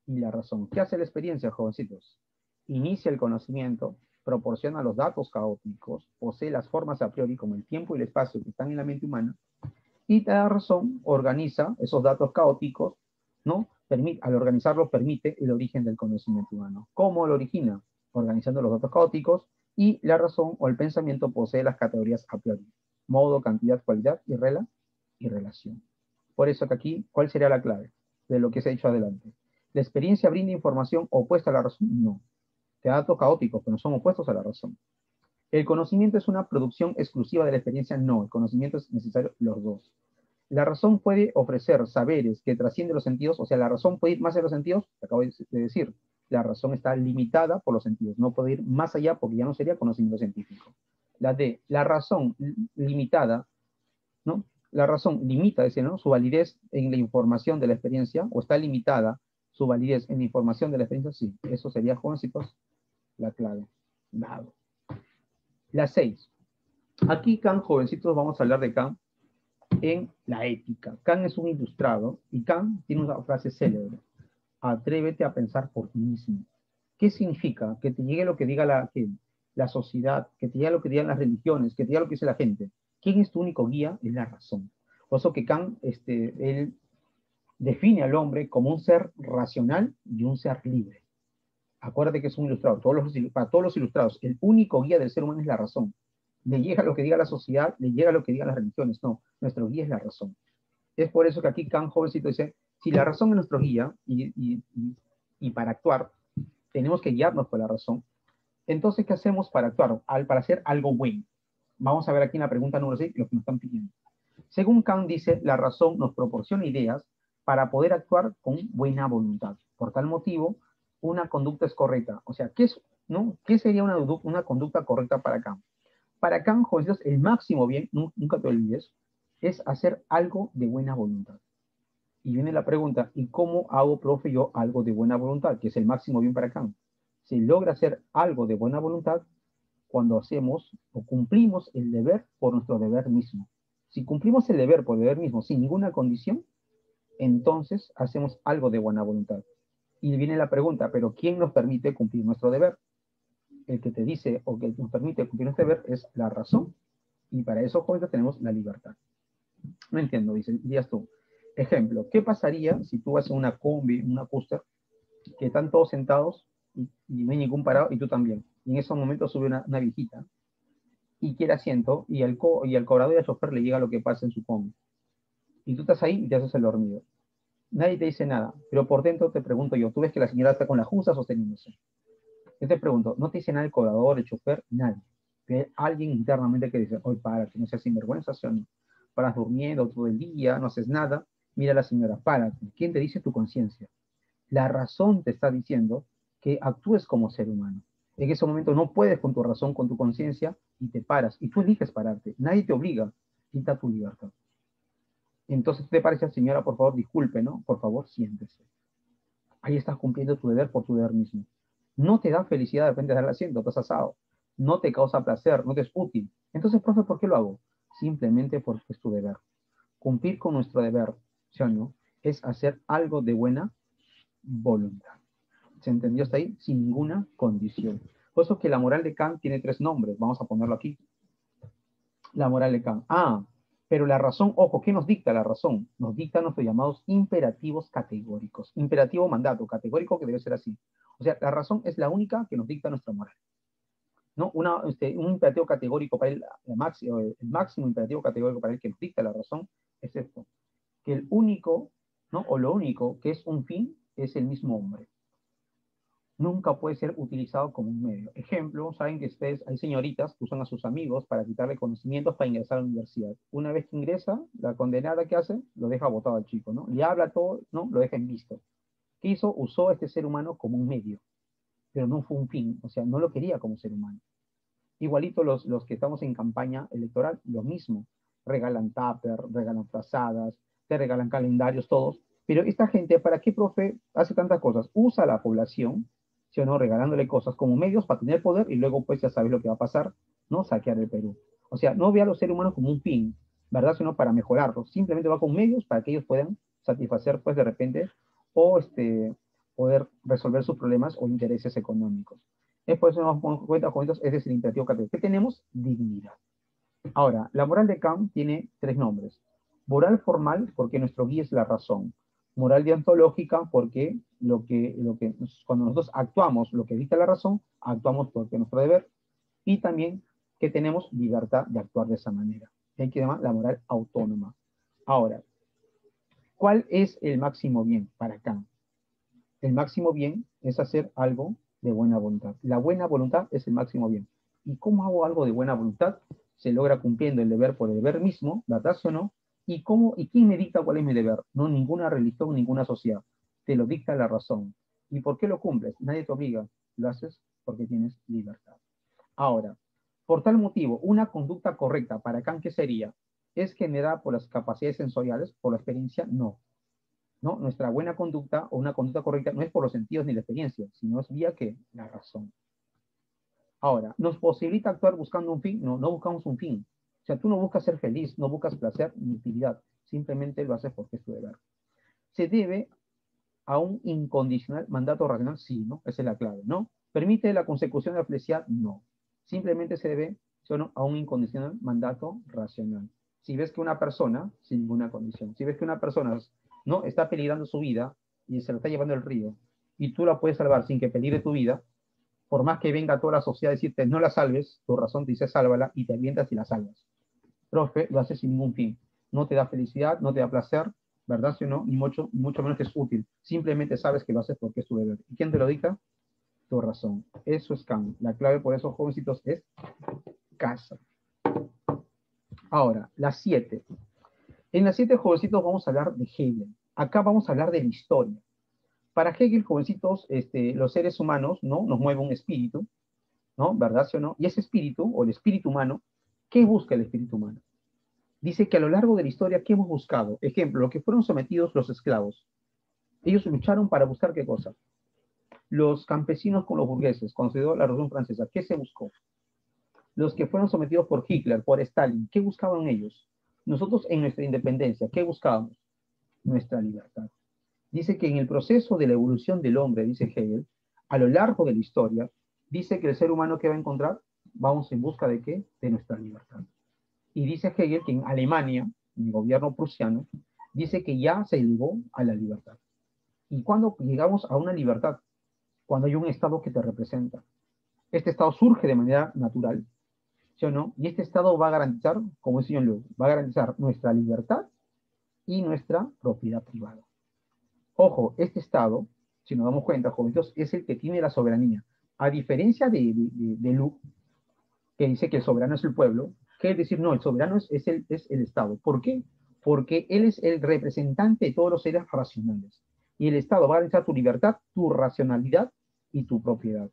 y la razón. ¿Qué hace la experiencia, jovencitos? Inicia el conocimiento, proporciona los datos caóticos, posee las formas a priori como el tiempo y el espacio que están en la mente humana, y la razón organiza esos datos caóticos, ¿no? Al organizarlos permite el origen del conocimiento humano. ¿Cómo lo origina? Organizando los datos caóticos, y la razón o el pensamiento posee las categorías a priori: modo, cantidad, cualidad y relación. Por eso que aquí, ¿cuál sería la clave de lo que se ha dicho adelante? ¿La experiencia brinda información opuesta a la razón? No. Te da datos caóticos, pero no son opuestos a la razón. ¿El conocimiento es una producción exclusiva de la experiencia? No, el conocimiento es necesario los dos. La razón puede ofrecer saberes que trascienden los sentidos, o sea, la razón puede ir más allá de los sentidos, te acabo de decir, la razón está limitada por los sentidos, no puede ir más allá porque ya no sería conocimiento científico. La razón limitada, ¿no? La razón limita, dice, ¿no?, su validez en la información de la experiencia, o está limitada su validez en la información de la experiencia, sí, eso sería, jovencitos, la clave. Dado. La 6. Aquí Kant, jovencitos, vamos a hablar de Kant en la ética. Kant es un ilustrado y Kant tiene una frase célebre: atrévete a pensar por ti mismo. ¿Qué significa? Que te llegue lo que diga la sociedad, que te llegue lo que digan las religiones, que te llegue lo que dice la gente. ¿Quién es tu único guía? Es la razón. Por eso que Kant, él define al hombre como un ser racional y un ser libre. Acuérdate que es un ilustrado. Para todos los ilustrados, el único guía del ser humano es la razón. Le llega lo que diga la sociedad, le llega lo que digan las religiones. No, nuestro guía es la razón. Es por eso que aquí Kant, jovencito, dice, si la razón es nuestro guía y para actuar tenemos que guiarnos por la razón, entonces, ¿qué hacemos para actuar? Para hacer algo bueno. Vamos a ver aquí en la pregunta número 6 lo que nos están pidiendo. Según Kant dice, la razón nos proporciona ideas para poder actuar con buena voluntad. Por tal motivo, una conducta es correcta. O sea, ¿qué sería una conducta correcta para Kant? Para Kant, jovencitos, el máximo bien, nunca te olvides, es hacer algo de buena voluntad. Y viene la pregunta, ¿y cómo hago, profe, yo algo de buena voluntad? Que es el máximo bien para Kant. Se logra hacer algo de buena voluntad cuando hacemos o cumplimos el deber por nuestro deber mismo. Si cumplimos el deber por deber mismo sin ninguna condición, entonces hacemos algo de buena voluntad. Y viene la pregunta, ¿pero quién nos permite cumplir nuestro deber? El que te dice o que nos permite cumplir nuestro deber es la razón. Y para eso, jóvenes, tenemos la libertad. No entiendo, dirías tú. Ejemplo, ¿qué pasaría si tú vas en una combi, una Custer, que están todos sentados y no hay ningún parado y tú también? Y en esos momentos sube una viejita y quiere asiento y al cobrador y al chofer le llega lo que pasa en su combi. Y tú estás ahí y te haces el dormido. Nadie te dice nada, pero por dentro te pregunto yo, ¿tú ves que la señora está con la justa sosteniéndose? Yo te pregunto, ¿no te dice nada el cobrador, el chofer? Nadie. Pero hay alguien internamente que dice, oye, para, que no seas sinvergüenza, ¿sí o no? Paras durmiendo todo el día, no haces nada. Mira a la señora, párate. ¿Quién te dice? Tu conciencia? La razón te está diciendo que actúes como ser humano. En ese momento no puedes con tu razón, con tu conciencia, y te paras. Y tú eliges pararte. Nadie te obliga. Quita tu libertad. Entonces te parece, señora, por favor, disculpe, ¿no? Por favor, siéntese. Ahí estás cumpliendo tu deber por tu deber mismo. No te da felicidad de repente dar el asiento, estás asado. No te causa placer, no te es útil. Entonces, profe, ¿por qué lo hago? Simplemente porque es tu deber. Cumplir con nuestro deber, ¿sí o no? Es hacer algo de buena voluntad. ¿Se entendió hasta ahí? Sin ninguna condición. Por eso que la moral de Kant tiene 3 nombres. Vamos a ponerlo aquí. La moral de Kant. Pero la razón, ojo, ¿qué nos dicta la razón? Nos dicta nuestros llamados imperativos categóricos. Imperativo mandato, categórico que debe ser así. O sea, la razón es la única que nos dicta nuestra moral. ¿No? Un imperativo categórico para el máximo imperativo categórico para el que nos dicta la razón es esto. Que el único, ¿no? O lo único que es un fin es el mismo hombre. Nunca puede ser utilizado como un medio. Ejemplo, saben que hay señoritas que usan a sus amigos para quitarle conocimientos para ingresar a la universidad. Una vez que ingresa, la condenada que hace, lo deja botado al chico, ¿no? Le habla todo, ¿no? Lo deja en visto. ¿Qué hizo? Usó a este ser humano como un medio, pero no fue un fin, o sea, no lo quería como ser humano. Igualito los que estamos en campaña electoral, lo mismo. Regalan tupper, regalan frazadas, te regalan calendarios, todos. Pero esta gente, ¿para qué, profe, hace tantas cosas? Usa a la población, ¿sí o no? Regalándole cosas como medios para tener poder y luego pues ya sabes lo que va a pasar, ¿no? Saquear el Perú. O sea, no ve a los seres humanos como un fin, ¿verdad? Sino para mejorarlos. Simplemente va con medios para que ellos puedan satisfacer pues de repente o poder resolver sus problemas o intereses económicos. Es por eso nos damos cuenta, jóvenes, ese es el imperativo categórico. ¿Qué tenemos? Dignidad. Ahora, la moral de Kant tiene 3 nombres. Moral formal, porque nuestro guía es la razón. Moral deontológica, porque cuando nosotros actuamos lo que dicta la razón, actuamos porque es nuestro deber. Y también que tenemos libertad de actuar de esa manera. Hay que llamar la moral autónoma. Ahora, ¿cuál es el máximo bien para Kant? El máximo bien es hacer algo de buena voluntad. La buena voluntad es el máximo bien. ¿Y cómo hago algo de buena voluntad? Se logra cumpliendo el deber por el deber mismo, ¿verdad o no? ¿Y quién me dicta cuál es mi deber? No ninguna religión, ninguna sociedad. Te lo dicta la razón. ¿Y por qué lo cumples? Nadie te obliga. Lo haces porque tienes libertad. Ahora, por tal motivo, una conducta correcta para Kant, ¿qué sería? ¿Es generada por las capacidades sensoriales, por la experiencia? No. ¿No? Nuestra buena conducta o una conducta correcta no es por los sentidos ni la experiencia, sino es vía que la razón. Ahora, ¿nos posibilita actuar buscando un fin? No, no buscamos un fin. O sea, tú no buscas ser feliz, no buscas placer ni utilidad, simplemente lo haces porque es tu deber. ¿Se debe a un incondicional mandato racional? Sí, ¿no? Esa es la clave, ¿no? ¿Permite la consecución de la felicidad? No. Simplemente se debe, ¿sí o no?, a un incondicional mandato racional. Si ves que una persona, sin ninguna condición, si ves que una persona, ¿no?, está peligrando su vida y se la está llevando el río, y tú la puedes salvar sin que peligre tu vida, por más que venga toda la sociedad a decirte no la salves, tu razón te dice sálvala y te avientas y la salvas. Profe, lo haces sin ningún fin. No te da felicidad, no te da placer, ¿verdad? Si no, ni mucho menos que es útil. Simplemente sabes que lo haces porque es tu deber. ¿Y quién te lo dicta? Tu razón. Eso es Kant. La clave por esos jovencitos es casa. Ahora, las 7. En las 7, jovencitos, vamos a hablar de Hegel. Acá vamos a hablar de la historia. Para Hegel, jovencitos, los seres humanos, ¿no?, nos mueve un espíritu, ¿no? ¿Verdad, sí o no? Y ese espíritu, o el espíritu humano, ¿qué busca el espíritu humano? Dice que a lo largo de la historia, ¿qué hemos buscado? Ejemplo, lo que fueron sometidos los esclavos. Ellos lucharon para buscar ¿qué cosa? Los campesinos con los burgueses, cuando se dio la Revolución Francesa, ¿qué se buscó? Los que fueron sometidos por Hitler, por Stalin, ¿qué buscaban ellos? Nosotros en nuestra independencia, ¿qué buscábamos? Nuestra libertad. Dice que en el proceso de la evolución del hombre, dice Hegel, a lo largo de la historia, dice que el ser humano que va a encontrar, vamos en busca de qué? De nuestra libertad. Y dice Hegel que en Alemania, en el gobierno prusiano, dice que ya se llegó a la libertad. ¿Y cuando llegamos a una libertad? Cuando hay un Estado que te representa. Este Estado surge de manera natural, ¿sí o no? Y este Estado va a garantizar, como decía John Locke, va a garantizar nuestra libertad y nuestra propiedad privada. Ojo, este Estado, si nos damos cuenta, jovencitos, es el que tiene la soberanía. A diferencia de Locke, que dice que el soberano es el pueblo, que es decir, no, el soberano es el Estado. ¿Por qué? Porque él es el representante de todos los seres racionales. Y el Estado va a garantizar tu libertad, tu racionalidad y tu propiedad.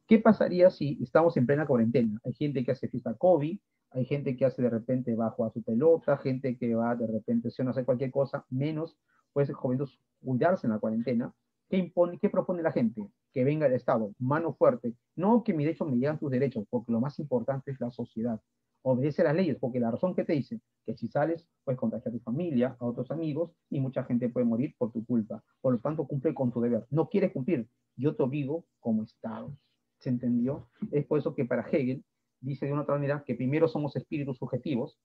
¿Qué pasaría si estamos en plena cuarentena? Hay gente que hace fiesta COVID, hay gente que hace de repente va a jugar su pelota, gente que va de repente si no hace cualquier cosa, menos, pues jóvenes cuidarse en la cuarentena. ¿Qué propone la gente? Que venga el Estado, mano fuerte. No que mi derecho me llegan tus derechos, porque lo más importante es la sociedad. Obedece las leyes, porque la razón que te dice que si sales puedes contagiar a tu familia, a otros amigos, y mucha gente puede morir por tu culpa. Por lo tanto, cumple con tu deber. No quieres cumplir, yo te obligo como Estado. ¿Se entendió? Es por eso que para Hegel dice de una otra manera que primero somos espíritus subjetivos,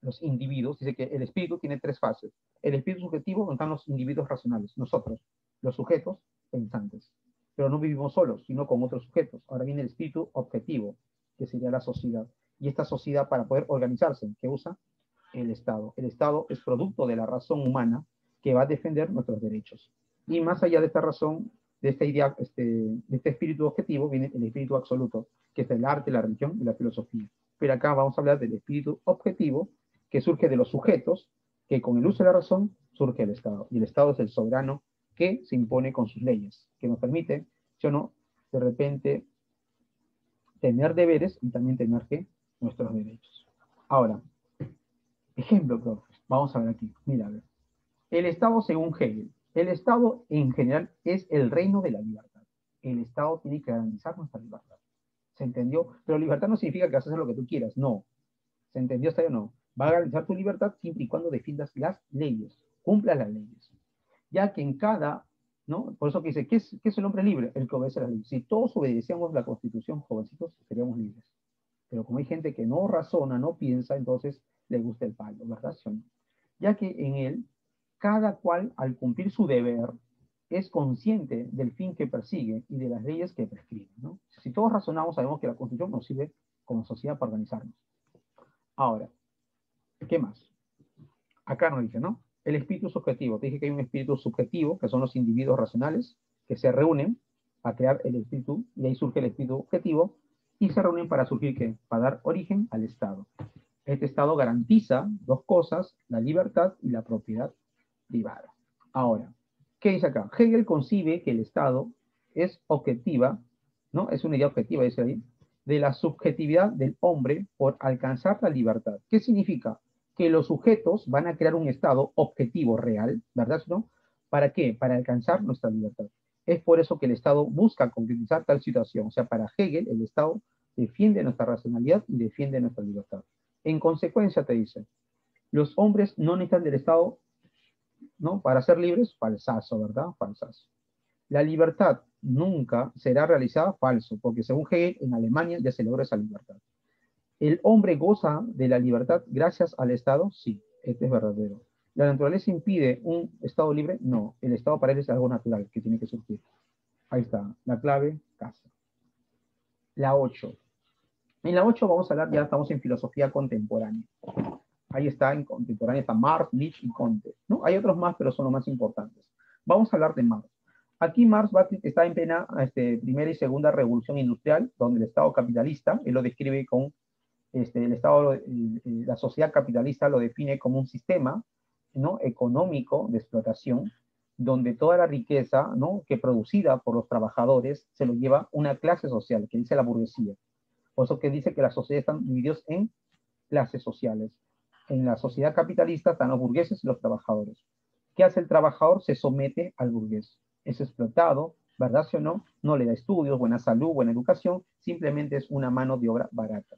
los individuos, dice que el espíritu tiene tres fases. El espíritu subjetivo, donde están los individuos racionales, nosotros, los sujetos pensantes. Pero no vivimos solos, sino con otros sujetos. Ahora viene el espíritu objetivo, que sería la sociedad. Y esta sociedad, para poder organizarse, ¿qué usa? El Estado. El Estado es producto de la razón humana que va a defender nuestros derechos. Y más allá de esta razón, de esta idea, de este espíritu objetivo, viene el espíritu absoluto, que es el arte, la religión y la filosofía. Pero acá vamos a hablar del espíritu objetivo, que surge de los sujetos, que con el uso de la razón surge el Estado. Y el Estado es el soberano que se impone con sus leyes, que nos permite, ¿sí o no?, de repente tener deberes y también tener que nuestros derechos. Ahora, ejemplo, profe. Vamos a ver aquí. Mira, a ver. El Estado, según Hegel, el Estado en general es el reino de la libertad. El Estado tiene que garantizar nuestra libertad. ¿Se entendió? Pero libertad no significa que vas a hacer lo que tú quieras. No. ¿Se entendió hasta ahí o no? Va a garantizar tu libertad siempre y cuando defiendas las leyes, cumplas las leyes. Ya que en cada, ¿no? Por eso que dice, ¿qué es el hombre libre? El que obedece las leyes. Si todos obedecíamos la Constitución, jovencitos, seríamos libres. Pero como hay gente que no razona, no piensa, entonces le gusta el palo, ¿verdad? Ya que en él, cada cual, al cumplir su deber, es consciente del fin que persigue y de las leyes que prescribe, ¿no? Si todos razonamos, sabemos que la Constitución nos sirve como sociedad para organizarnos. Ahora, ¿qué más? Acá nos dice, ¿no? El espíritu subjetivo. Te dije que hay un espíritu subjetivo, que son los individuos racionales, que se reúnen para crear el espíritu, y ahí surge el espíritu objetivo, y se reúnen para surgir, ¿qué? Para dar origen al Estado. Este Estado garantiza dos cosas, la libertad y la propiedad privada. Ahora, ¿qué dice acá? Hegel concibe que el Estado es objetiva, ¿no? Es una idea objetiva, dice ahí, de la subjetividad del hombre por alcanzar la libertad. ¿Qué significa? Que los sujetos van a crear un Estado objetivo real, ¿verdad? ¿No? ¿Para qué? Para alcanzar nuestra libertad. Es por eso que el Estado busca concretizar tal situación. O sea, para Hegel, el Estado defiende nuestra racionalidad y defiende nuestra libertad. En consecuencia, te dice, los hombres no necesitan del Estado, ¿no? Para ser libres, falsazo, ¿verdad? Falsazo. La libertad nunca será realizada, falso, porque según Hegel, en Alemania ya se logra esa libertad. ¿El hombre goza de la libertad gracias al Estado? Sí, este es verdadero. ¿La naturaleza impide un Estado libre? No, el Estado para él es algo natural que tiene que surgir. Ahí está, la clave, casa. La 8. En la 8 vamos a hablar, ya estamos en filosofía contemporánea. Ahí está, en contemporánea está Marx, Nietzsche y Comte, ¿no? Hay otros más, pero son los más importantes. Vamos a hablar de Marx. Aquí Marx está en plena primera y segunda revolución industrial, donde el Estado capitalista, él lo describe con el Estado, la sociedad capitalista lo define como un sistema, ¿no?, económico de explotación, donde toda la riqueza, ¿no?, que producida por los trabajadores se lo lleva una clase social, que dice la burguesía. Por eso que dice que las sociedades están divididas en clases sociales. En la sociedad capitalista están los burgueses y los trabajadores. ¿Qué hace el trabajador? Se somete al burgués. Es explotado, ¿verdad sí o no? No le da estudios, buena salud, buena educación, simplemente es una mano de obra barata.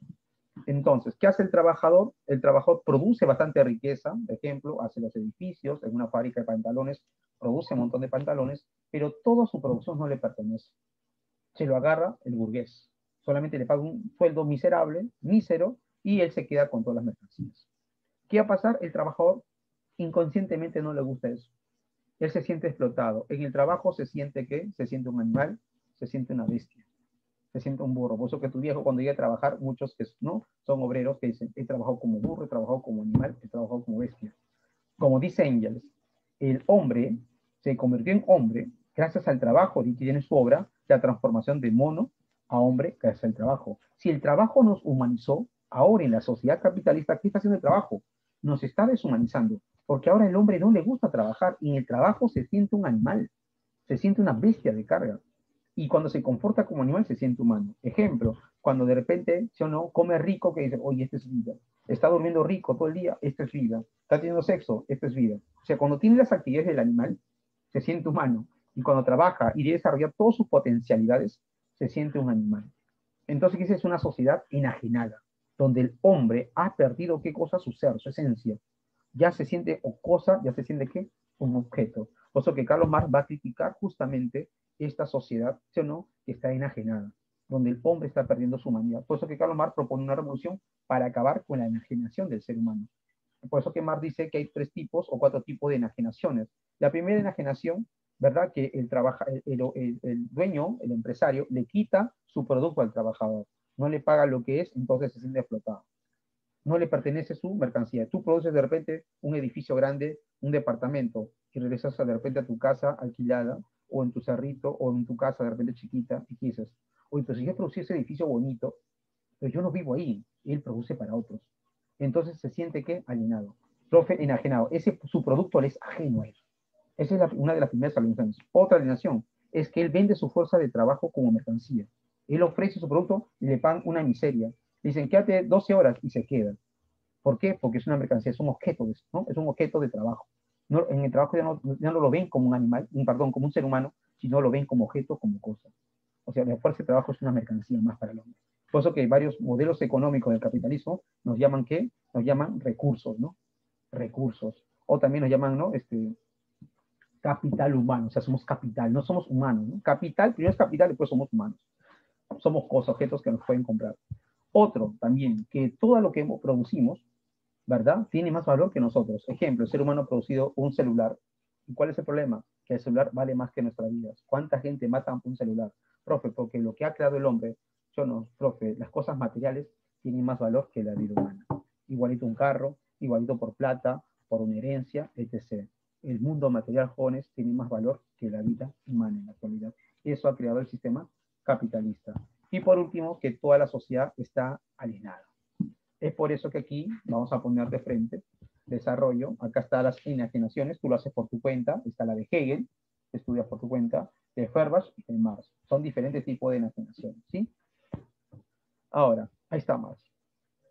Entonces, ¿qué hace el trabajador? El trabajador produce bastante riqueza, por ejemplo, hace los edificios, en una fábrica de pantalones, produce un montón de pantalones, pero toda su producción no le pertenece. Se lo agarra el burgués. Solamente le paga un sueldo miserable, mísero, y él se queda con todas las mercancías. ¿Qué va a pasar? El trabajador inconscientemente no le gusta eso. Él se siente explotado. En el trabajo se siente ¿qué? Se siente un animal, se siente una bestia, se siente un burro. Por eso que tu viejo cuando llega a trabajar, muchos que no son obreros que dicen, he trabajado como burro, he trabajado como animal, he trabajado como bestia. Como dice Engels, el hombre se convirtió en hombre gracias al trabajo que tiene su obra, la transformación de mono a hombre gracias al trabajo. Si el trabajo nos humanizó, ahora en la sociedad capitalista, ¿qué está haciendo el trabajo? Nos está deshumanizando, porque ahora el hombre no le gusta trabajar y en el trabajo se siente un animal, se siente una bestia de carga. Y cuando se comporta como animal se siente humano. Ejemplo, cuando de repente, si o no, come rico, que dice, oye, esto es vida. Está durmiendo rico todo el día, esto es vida. Está teniendo sexo, esto es vida. O sea, cuando tiene las actividades del animal, se siente humano. Y cuando trabaja y desarrolla todas sus potencialidades, se siente un animal. Entonces, esa es una sociedad enajenada, donde el hombre ha perdido, ¿qué cosa? Su ser, su esencia. Ya se siente o cosa, ya se siente, ¿qué? Un objeto. Por eso que Carlos Marx va a criticar justamente esta sociedad, ¿sí o no?, que está enajenada, donde el hombre está perdiendo su humanidad. Por eso que Carlos Marx propone una revolución para acabar con la enajenación del ser humano. Por eso que Marx dice que hay 3 tipos o 4 tipos de enajenaciones. La primera enajenación, ¿verdad? Que el dueño, el empresario, le quita su producto al trabajador. No le paga lo que es, entonces se siente explotado. No le pertenece su mercancía. Tú produces de repente un edificio grande, un departamento, y regresas de repente a tu casa alquilada, o en tu cerrito, o en tu casa de repente chiquita, y dices, oye, pero si yo producí ese edificio bonito, pero yo no vivo ahí, él produce para otros. Entonces se siente que alienado, profe enajenado. Ese, su producto le es ajeno a él. Esa es una de las primeras alienaciones. Otra alienación es que él vende su fuerza de trabajo como mercancía. Él ofrece su producto y le pagan una miseria. Dicen, quédate 12 horas y se queda. ¿Por qué? Porque es una mercancía, es un objeto, ¿no? Es un objeto de trabajo. No, en el trabajo ya no lo ven como un animal, perdón, como un ser humano, sino lo ven como objeto, como cosa. O sea, la fuerza de trabajo es una mercancía más para el hombre. Por eso que varios modelos económicos del capitalismo nos llaman ¿qué? Nos llaman recursos, ¿no? Recursos. O también nos llaman, ¿no? Capital humano, o sea, somos capital, no somos humanos, ¿no? Capital, primero es capital, después somos humanos. Somos cosas, objetos que nos pueden comprar. Otro también, que todo lo que producimos, ¿verdad? Tiene más valor que nosotros. Ejemplo, el ser humano ha producido un celular. ¿Y cuál es el problema? Que el celular vale más que nuestras vidas. ¿Cuánta gente mata por un celular? Profe, porque lo que ha creado el hombre, yo no, profe, las cosas materiales tienen más valor que la vida humana. Igualito un carro, igualito por plata, por una herencia, etc. El mundo material, jóvenes, tiene más valor que la vida humana en la actualidad. Eso ha creado el sistema capitalista. Y por último, que toda la sociedad está alienada. Es por eso que aquí vamos a poner de frente desarrollo. Acá están las enajenaciones, tú lo haces por tu cuenta. Está la de Hegel, estudias por tu cuenta, de Feuerbach y de Marx. Son diferentes tipos de enajenaciones, ¿sí? Ahora, ahí está Marx.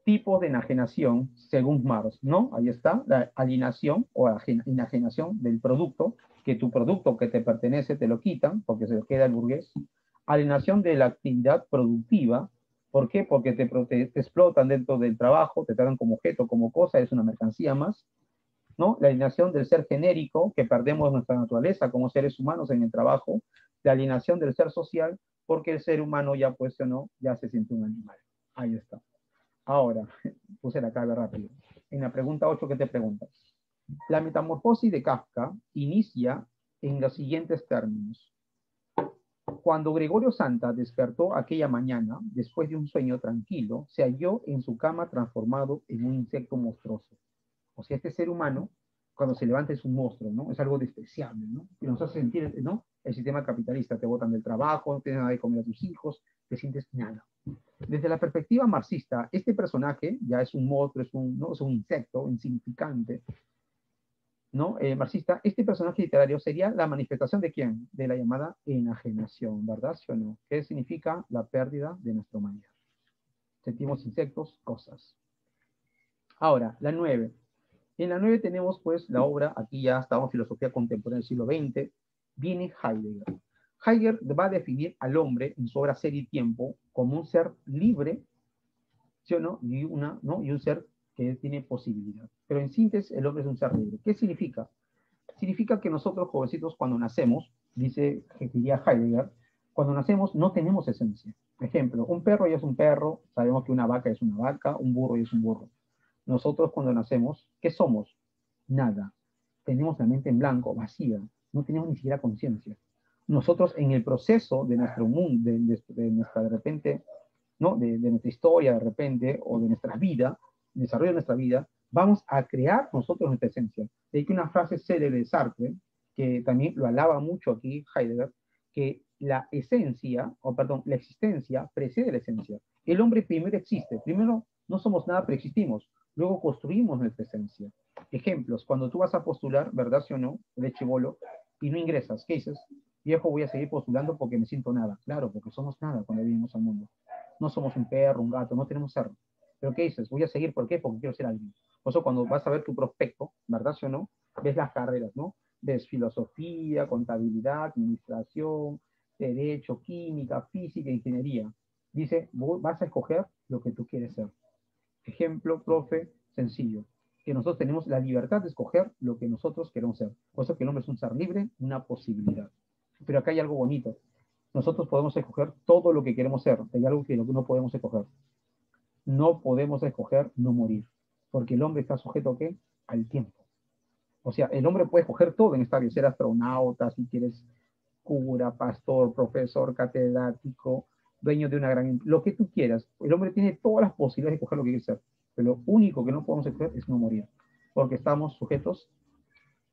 Tipos de enajenación según Marx, ¿no? Ahí está la alienación o enajenación del producto, que tu producto que te pertenece te lo quitan porque se lo queda el burgués. Alienación de la actividad productiva. ¿Por qué? Porque te explotan dentro del trabajo, te tratan como objeto, como cosa, es una mercancía más, ¿no? La alienación del ser genérico, que perdemos nuestra naturaleza como seres humanos en el trabajo. La alienación del ser social, porque el ser humano ya, pues, no, ya se siente un animal. Ahí está. Ahora, puse la clave rápido. En la pregunta 8, ¿qué te preguntas? La metamorfosis de Kafka inicia en los siguientes términos. Cuando Gregorio Santa despertó aquella mañana, después de un sueño tranquilo, se halló en su cama transformado en un insecto monstruoso. O sea, este ser humano, cuando se levanta es un monstruo, ¿no? Es algo despreciable, ¿no? Que nos hace sentir, ¿no? El sistema capitalista, te botan del trabajo, no tienes nada de comer a tus hijos, te sientes nada. Desde la perspectiva marxista, este personaje ya es un monstruo, ¿no? Es un insecto insignificante, ¿no? Marxista, este personaje literario sería la manifestación de quién? De la llamada enajenación, ¿verdad? ¿Sí o no? ¿Qué significa la pérdida de nuestra humanidad? Sentimos insectos, cosas. Ahora, la 9. En la 9 tenemos pues la obra, aquí ya estamos en filosofía contemporánea del siglo XX, viene Heidegger. Heidegger va a definir al hombre en su obra Ser y Tiempo como un ser libre ¿sí o no? Y un ser que tiene posibilidad. Pero en síntesis, el hombre es un ser libre. ¿Qué significa? Significa que nosotros, jovencitos, cuando nacemos, diría Heidegger, cuando nacemos no tenemos esencia. Ejemplo, un perro ya es un perro, sabemos que una vaca es una vaca, un burro ya es un burro. Nosotros cuando nacemos, ¿qué somos? Nada. Tenemos la mente en blanco, vacía. No tenemos ni siquiera conciencia. Nosotros en el proceso de nuestro mundo, de nuestra de repente, ¿no? De nuestra historia de repente, o de nuestra vida, desarrollo de nuestra vida, vamos a crear nosotros nuestra esencia. De ahí que una frase célebre de Sartre, que también lo alaba mucho aquí Heidegger, que la esencia, o perdón, la existencia precede la esencia. El hombre primero existe, primero no somos nada, pero existimos, luego construimos nuestra esencia. Ejemplos, cuando tú vas a postular, ¿verdad, sí o no?, de chibolo, y no ingresas, ¿qué dices? Viejo, voy a seguir postulando porque me siento nada. Claro, porque somos nada cuando vivimos al mundo. No somos un perro, un gato, no tenemos ser. Pero ¿qué dices? Voy a seguir, ¿por qué? Porque quiero ser alguien. Por eso cuando vas a ver tu prospecto, ¿verdad, sí o no?, ves las carreras, ¿no? Ves filosofía, contabilidad, administración, derecho, química, física, ingeniería. Dice, vos vas a escoger lo que tú quieres ser. Ejemplo, profe, sencillo. Que nosotros tenemos la libertad de escoger lo que nosotros queremos ser. Por eso que el hombre es un ser libre, una posibilidad. Pero acá hay algo bonito. Nosotros podemos escoger todo lo que queremos ser. Hay algo que no podemos escoger. No podemos escoger no morir. Porque el hombre está sujeto ¿a qué? Al tiempo. O sea, el hombre puede escoger todo en esta vida. Ser astronauta, si quieres cura, pastor, profesor, catedrático, dueño de una gran... Lo que tú quieras. El hombre tiene todas las posibilidades de escoger lo que quiere ser. Pero lo único que no podemos escoger es no morir. Porque estamos sujetos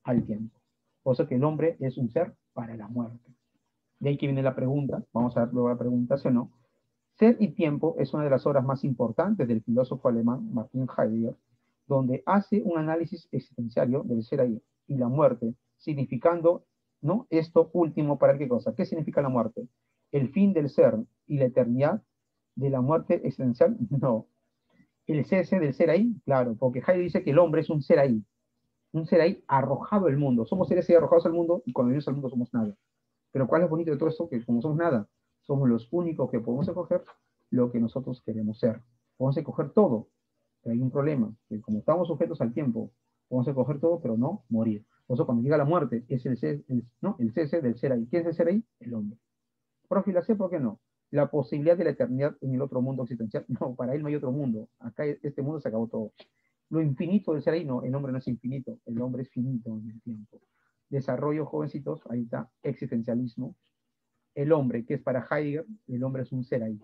al tiempo. Por eso que el hombre es un ser para la muerte. De ahí que viene la pregunta, vamos a ver luego la pregunta, ¿sí o no? Ser y tiempo es una de las obras más importantes del filósofo alemán Martin Heidegger, donde hace un análisis existenciario del ser ahí y la muerte, significando, ¿no?, esto último para qué cosa. ¿Qué significa la muerte? ¿El fin del ser y la eternidad de la muerte existencial? No. ¿El cese del ser ahí? Claro, porque Heidegger dice que el hombre es un ser ahí arrojado al mundo. Somos seres ahí arrojados al mundo y cuando venimos al mundo somos nada. Pero ¿cuál es lo bonito de todo esto? Que como somos nada, somos los únicos que podemos escoger lo que nosotros queremos ser. Podemos escoger todo, pero hay un problema, que como estamos sujetos al tiempo, podemos escoger todo, pero no morir. Por eso cuando llega la muerte, es el cese del ser ahí. ¿Quién es el ser ahí? El hombre. Profilación, ¿por qué no? La posibilidad de la eternidad en el otro mundo existencial. No, para él no hay otro mundo. Acá este mundo se acabó todo. Lo infinito del ser ahí, no, el hombre no es infinito, el hombre es finito en el tiempo. Desarrollo, jovencitos, ahí está, existencialismo. El hombre, que es para Heidegger, el hombre es un ser ahí.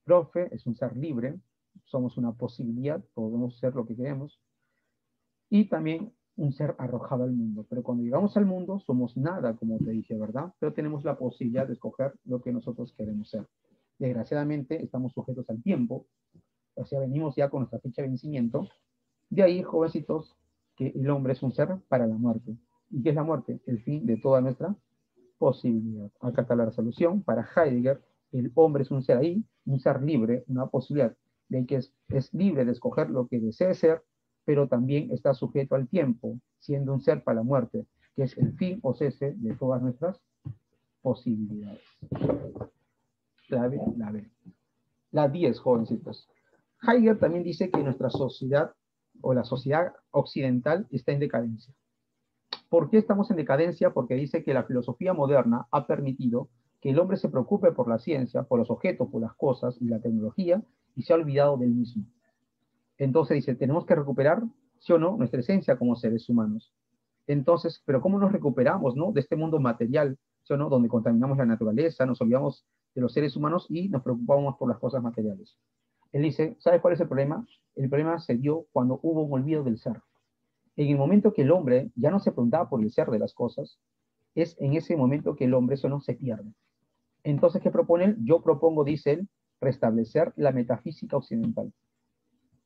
Profe, es un ser libre, somos una posibilidad, podemos ser lo que queremos. Y también un ser arrojado al mundo. Pero cuando llegamos al mundo, somos nada, como te dije, ¿verdad? Pero tenemos la posibilidad de escoger lo que nosotros queremos ser. Desgraciadamente, estamos sujetos al tiempo, o sea, venimos ya con nuestra fecha de vencimiento. De ahí, jovencitos, que el hombre es un ser para la muerte. ¿Y qué es la muerte? El fin de toda nuestra posibilidad. Acá está la resolución. Para Heidegger, el hombre es un ser ahí, un ser libre, una posibilidad. De ahí que es libre de escoger lo que desee ser, pero también está sujeto al tiempo, siendo un ser para la muerte, que es el fin o cese de todas nuestras posibilidades. Clave, la B. La 10, jovencitos. Heidegger también dice que nuestra sociedad o la sociedad occidental está en decadencia. ¿Por qué estamos en decadencia? Porque dice que la filosofía moderna ha permitido que el hombre se preocupe por la ciencia, por los objetos, por las cosas y la tecnología, y se ha olvidado del mismo. Entonces dice, tenemos que recuperar, sí o no, nuestra esencia como seres humanos. Entonces, pero ¿cómo nos recuperamos, no, de este mundo material, sí o no, donde contaminamos la naturaleza, nos olvidamos de los seres humanos y nos preocupamos por las cosas materiales? Él dice, ¿sabes cuál es el problema? El problema se dio cuando hubo un olvido del ser. En el momento que el hombre ya no se preguntaba por el ser de las cosas, es en ese momento que el hombre eso no se pierde. Entonces, ¿qué propone él? Yo propongo, dice él, restablecer la metafísica occidental.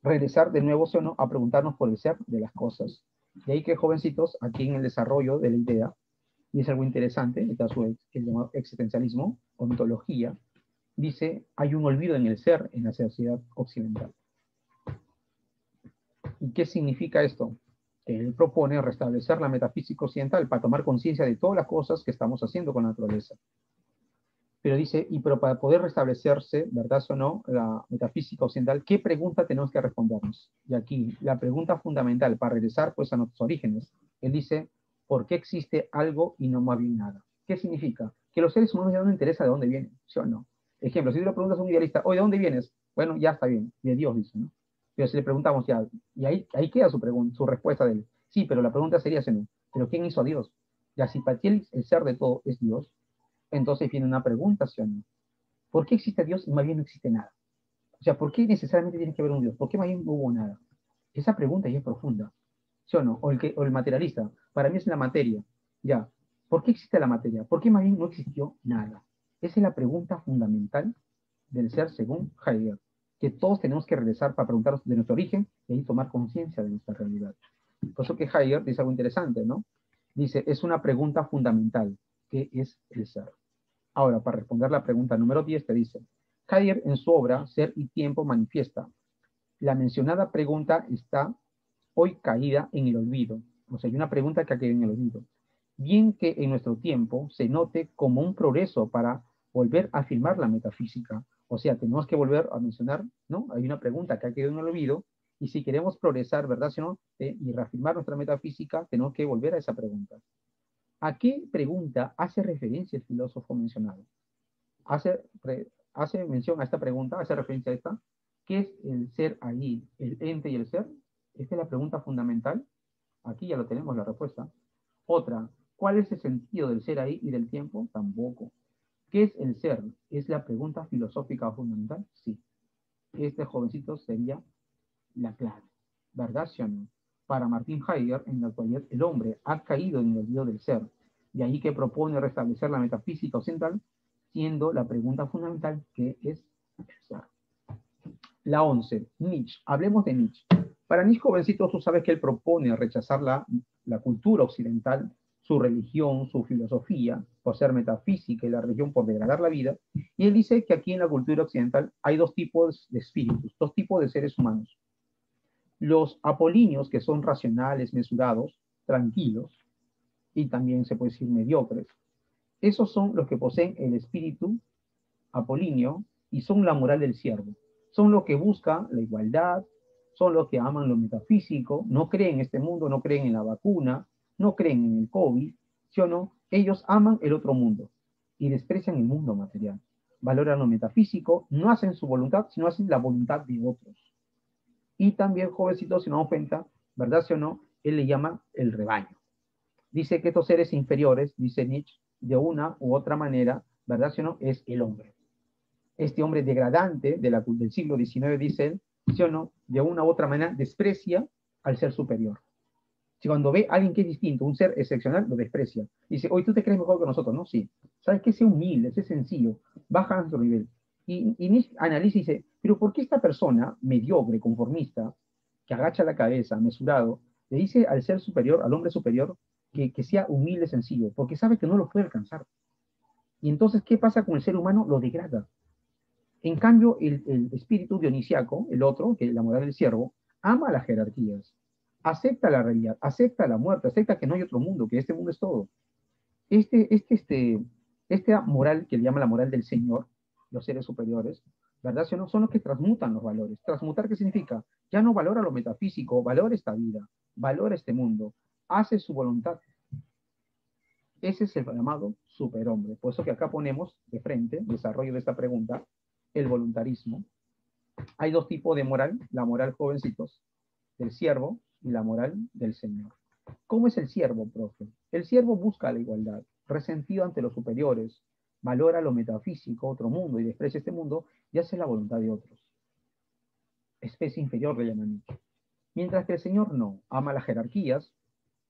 Regresar de nuevo, ¿sí o no?, a preguntarnos por el ser de las cosas. De ahí que, jovencitos, aquí en el desarrollo de la idea, y es algo interesante, está el llamado existencialismo, ontología, dice, hay un olvido en el ser en la sociedad occidental. ¿Y qué significa esto? Que él propone restablecer la metafísica occidental para tomar conciencia de todas las cosas que estamos haciendo con la naturaleza. Pero dice, pero para poder restablecerse, ¿verdad o no?, la metafísica occidental, ¿qué pregunta tenemos que respondernos? Y aquí, la pregunta fundamental para regresar pues a nuestros orígenes, él dice, ¿por qué existe algo y no más bien nada? ¿Qué significa? Que los seres humanos ya no interesa de dónde vienen, ¿sí o no? Ejemplo, si tú le preguntas a un idealista, oye, ¿de dónde vienes? Bueno, ya está bien, de Dios, dice, ¿no? Pero si le preguntamos ya, y ahí queda su respuesta de él. Sí, pero la pregunta sería, ¿no? ¿Pero quién hizo a Dios? Ya, si para ti el ser de todo es Dios, entonces viene una pregunta, ¿sí o no? ¿Por qué existe Dios y más bien no existe nada? O sea, ¿por qué necesariamente tiene que haber un Dios? ¿Por qué más bien no hubo nada? Esa pregunta ya es profunda, ¿sí o no? O el materialista, para mí es la materia. Ya, ¿por qué existe la materia? ¿Por qué más bien no existió nada? Esa es la pregunta fundamental del ser según Heidegger, que todos tenemos que regresar para preguntarnos de nuestro origen y ahí tomar conciencia de nuestra realidad. Por eso que Heidegger dice algo interesante, ¿no? Dice, es una pregunta fundamental, ¿qué es el ser? Ahora, para responder la pregunta número 10, te dice, Heidegger en su obra Ser y Tiempo manifiesta, la mencionada pregunta está hoy caída en el olvido. O sea, hay una pregunta que ha caído en el olvido. Bien que en nuestro tiempo se note como un progreso para volver a afirmar la metafísica. O sea, tenemos que volver a mencionar, ¿no? Hay una pregunta que ha quedado en el olvido y si queremos progresar, ¿verdad? Si no, y reafirmar nuestra metafísica, tenemos que volver a esa pregunta. ¿A qué pregunta hace referencia el filósofo mencionado? Hace mención a esta pregunta, hace referencia a esta. ¿Qué es el ser ahí, el ente y el ser? Esta es la pregunta fundamental. Aquí ya lo tenemos la respuesta. Otra, ¿cuál es el sentido del ser ahí y del tiempo? Tampoco. ¿Qué es el ser? ¿Es la pregunta filosófica fundamental? Sí. Este jovencito sería la clave. ¿Verdad, sí o no? Para Martin Heidegger, en la actualidad, el hombre ha caído en el olvido del ser. De ahí que propone restablecer la metafísica occidental, siendo la pregunta fundamental ¿qué es el ser? La 11, Nietzsche. Hablemos de Nietzsche. Para Nietzsche, jovencito, tú sabes que él propone rechazar la cultura occidental, su religión, su filosofía, por ser metafísica y la religión por degradar la vida. Y él dice que aquí en la cultura occidental hay dos tipos de espíritus, dos tipos de seres humanos. Los apolíneos, que son racionales, mesurados, tranquilos, y también se puede decir mediocres. Esos son los que poseen el espíritu apolíneo y son la moral del siervo. Son los que buscan la igualdad, son los que aman lo metafísico, no creen en este mundo, no creen en la vacuna, no creen en el COVID, ¿sí o no? Ellos aman el otro mundo y desprecian el mundo material. Valoran lo metafísico, no hacen su voluntad, sino hacen la voluntad de otros. Y también, jovencito, si nos damos cuenta, ¿verdad sí o no? Él le llama el rebaño. Dice que estos seres inferiores, dice Nietzsche, de una u otra manera, ¿verdad sí o no? Es el hombre. Este hombre degradante del siglo XIX, dice él, ¿sí o no? De una u otra manera desprecia al ser superior. Si cuando ve a alguien que es distinto, un ser excepcional, lo desprecia. Dice, oye, ¿tú te crees mejor que nosotros? No, sí. ¿Sabes qué? Sé humilde, sé sencillo, baja a su nivel. Y Nietzsche analiza y dice, pero ¿por qué esta persona mediocre, conformista, que agacha la cabeza, mesurado, le dice al ser superior, al hombre superior, que sea humilde, sencillo? Porque sabe que no lo puede alcanzar. Y entonces, ¿qué pasa con el ser humano? Lo degrada. En cambio, el espíritu dionisiaco, el otro, que es la moral del siervo, ama las jerarquías, acepta la realidad, acepta la muerte, acepta que no hay otro mundo, que este mundo es todo. Esta moral que le llama la moral del Señor, los seres superiores, ¿verdad? Son los que transmutan los valores. ¿Transmutar qué significa? Ya no valora lo metafísico, valora esta vida, valora este mundo, hace su voluntad. Ese es el llamado superhombre. Por eso que acá ponemos de frente, desarrollo de esta pregunta, el voluntarismo. Hay dos tipos de moral, la moral jovencitos, del siervo y la moral del Señor. ¿Cómo es el siervo, profe? El siervo busca la igualdad, resentido ante los superiores, valora lo metafísico, otro mundo, y desprecia este mundo y hace la voluntad de otros. Especie inferior le llaman Nietzsche. Mientras que el Señor no, ama las jerarquías,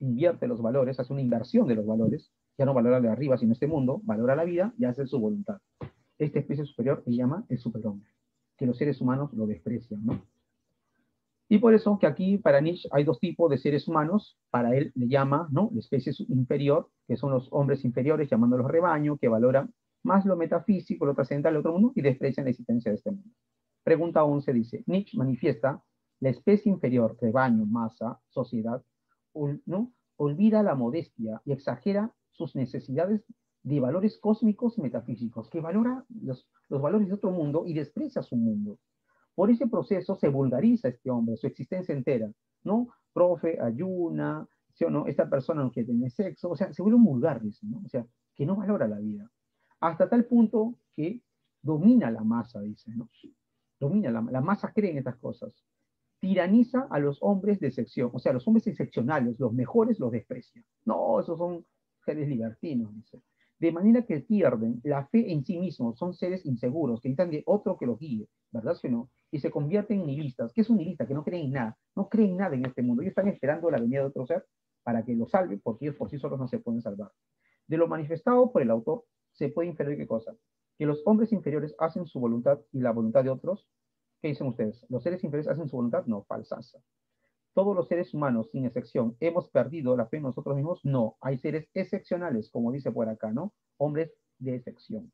invierte los valores, hace una inversión de los valores, ya no valora de arriba, sino este mundo, valora la vida y hace su voluntad. Esta especie superior se llama el superhombre, que los seres humanos lo desprecian, ¿no? Y por eso que aquí para Nietzsche hay dos tipos de seres humanos, para él le llama, ¿no?, la especie inferior, que son los hombres inferiores, llamándolos rebaño, que valoran más lo metafísico, lo trascendental del otro mundo y desprecian la existencia de este mundo. Pregunta 11 dice, Nietzsche manifiesta la especie inferior, rebaño, masa, sociedad, ¿no?, olvida la modestia y exagera sus necesidades de valores cósmicos y metafísicos, que valora los valores de otro mundo y desprecia su mundo. Por ese proceso se vulgariza este hombre, su existencia entera, ¿no? Profe, ayuna, ¿sí o no? Esta persona no quiere tener sexo, o sea, se vuelve un vulgar, dice, ¿no? O sea, que no valora la vida. Hasta tal punto que domina la masa, dice, ¿no? Domina la masa, cree en estas cosas. Tiraniza a los hombres de sección, o sea, los hombres excepcionales, los mejores los desprecia. No, esos son seres libertinos, dice. De manera que pierden la fe en sí mismos, son seres inseguros, que necesitan de otro que los guíe, ¿verdad sí o no? Y se convierten en nihilistas. ¿Qué es un nihilista? Que no creen en nada, no creen nada en este mundo. Ellos están esperando la venida de otro ser para que los salve, porque ellos por sí solos no se pueden salvar. De lo manifestado por el autor, se puede inferir qué cosa? Que los hombres inferiores hacen su voluntad y la voluntad de otros. ¿Qué dicen ustedes? ¿Los seres inferiores hacen su voluntad? No, falsaza. ¿Todos los seres humanos, sin excepción, hemos perdido la fe en nosotros mismos? No, hay seres excepcionales, como dice por acá, ¿no? Hombres de excepción.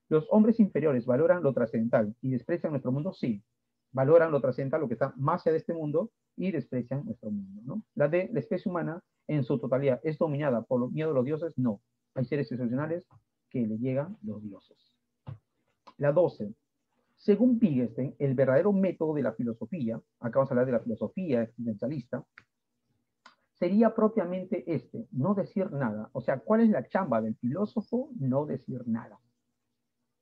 ¿Los hombres inferiores valoran lo trascendental y desprecian nuestro mundo? Sí. Valoran lo trascendental, lo que está más allá de este mundo, y desprecian nuestro mundo, ¿no? La especie humana, en su totalidad, ¿es dominada por los miedos de los dioses? No. Hay seres excepcionales que le llegan los dioses. La 12. Según Wittgenstein, el verdadero método de la filosofía, acá vamos a hablar de la filosofía existencialista, sería propiamente no decir nada. O sea, ¿cuál es la chamba del filósofo? No decir nada.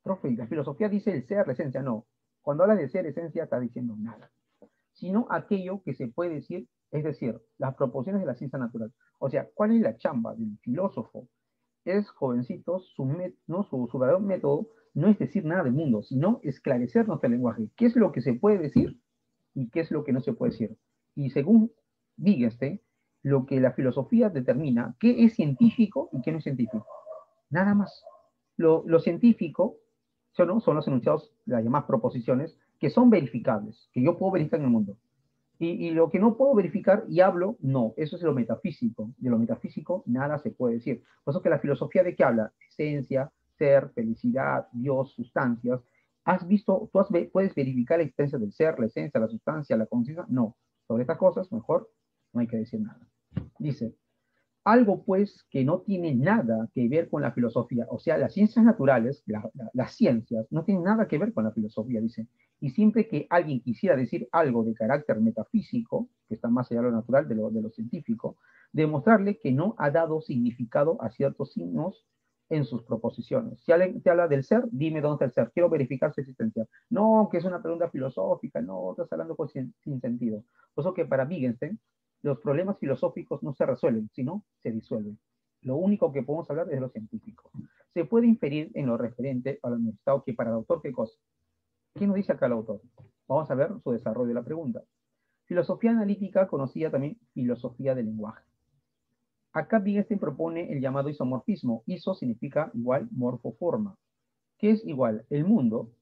Profe, la filosofía dice el ser, la esencia, no. Cuando habla de ser, esencia, está diciendo nada. Sino aquello que se puede decir, es decir, las proposiciones de la ciencia natural. O sea, ¿cuál es la chamba del filósofo? Es, jovencitos, su verdadero método no es decir nada del mundo, sino esclarecer nuestro lenguaje. ¿Qué es lo que se puede decir y qué es lo que no se puede decir? Y según Wittgenstein, lo que la filosofía determina, qué es científico y qué no es científico. Nada más. Lo científico son los enunciados, las llamadas proposiciones, que son verificables, que yo puedo verificar en el mundo. Y lo que no puedo verificar y hablo, no, eso es lo metafísico. De lo metafísico nada se puede decir. Por eso que la filosofía de qué habla? Esencia, ser, felicidad, Dios, sustancias. ¿Has visto, puedes verificar la existencia del ser, la esencia, la sustancia, la conciencia? No. Sobre estas cosas, mejor no hay que decir nada. Dice, algo pues que no tiene nada que ver con la filosofía, o sea, las ciencias naturales, las ciencias, no tienen nada que ver con la filosofía, dice. Y siempre que alguien quisiera decir algo de carácter metafísico, que está más allá de lo natural, de lo científico, demostrarle que no ha dado significado a ciertos signos en sus proposiciones. Si alguien te habla del ser, dime dónde está el ser, quiero verificar su existencia. No, que es una pregunta filosófica, no, estás hablando sin sentido. Por eso que para Wittgenstein, los problemas filosóficos no se resuelven, sino se disuelven. Lo único que podemos hablar es de lo científico. Se puede inferir en lo referente a lo manifestado que para el autor, ¿qué cosa? ¿Qué nos dice acá el autor? Vamos a ver su desarrollo de la pregunta. Filosofía analítica, conocida también filosofía del lenguaje. Acá Wittgenstein propone el llamado isomorfismo. Iso significa igual, morfo, forma. ¿Qué es igual? El mundo,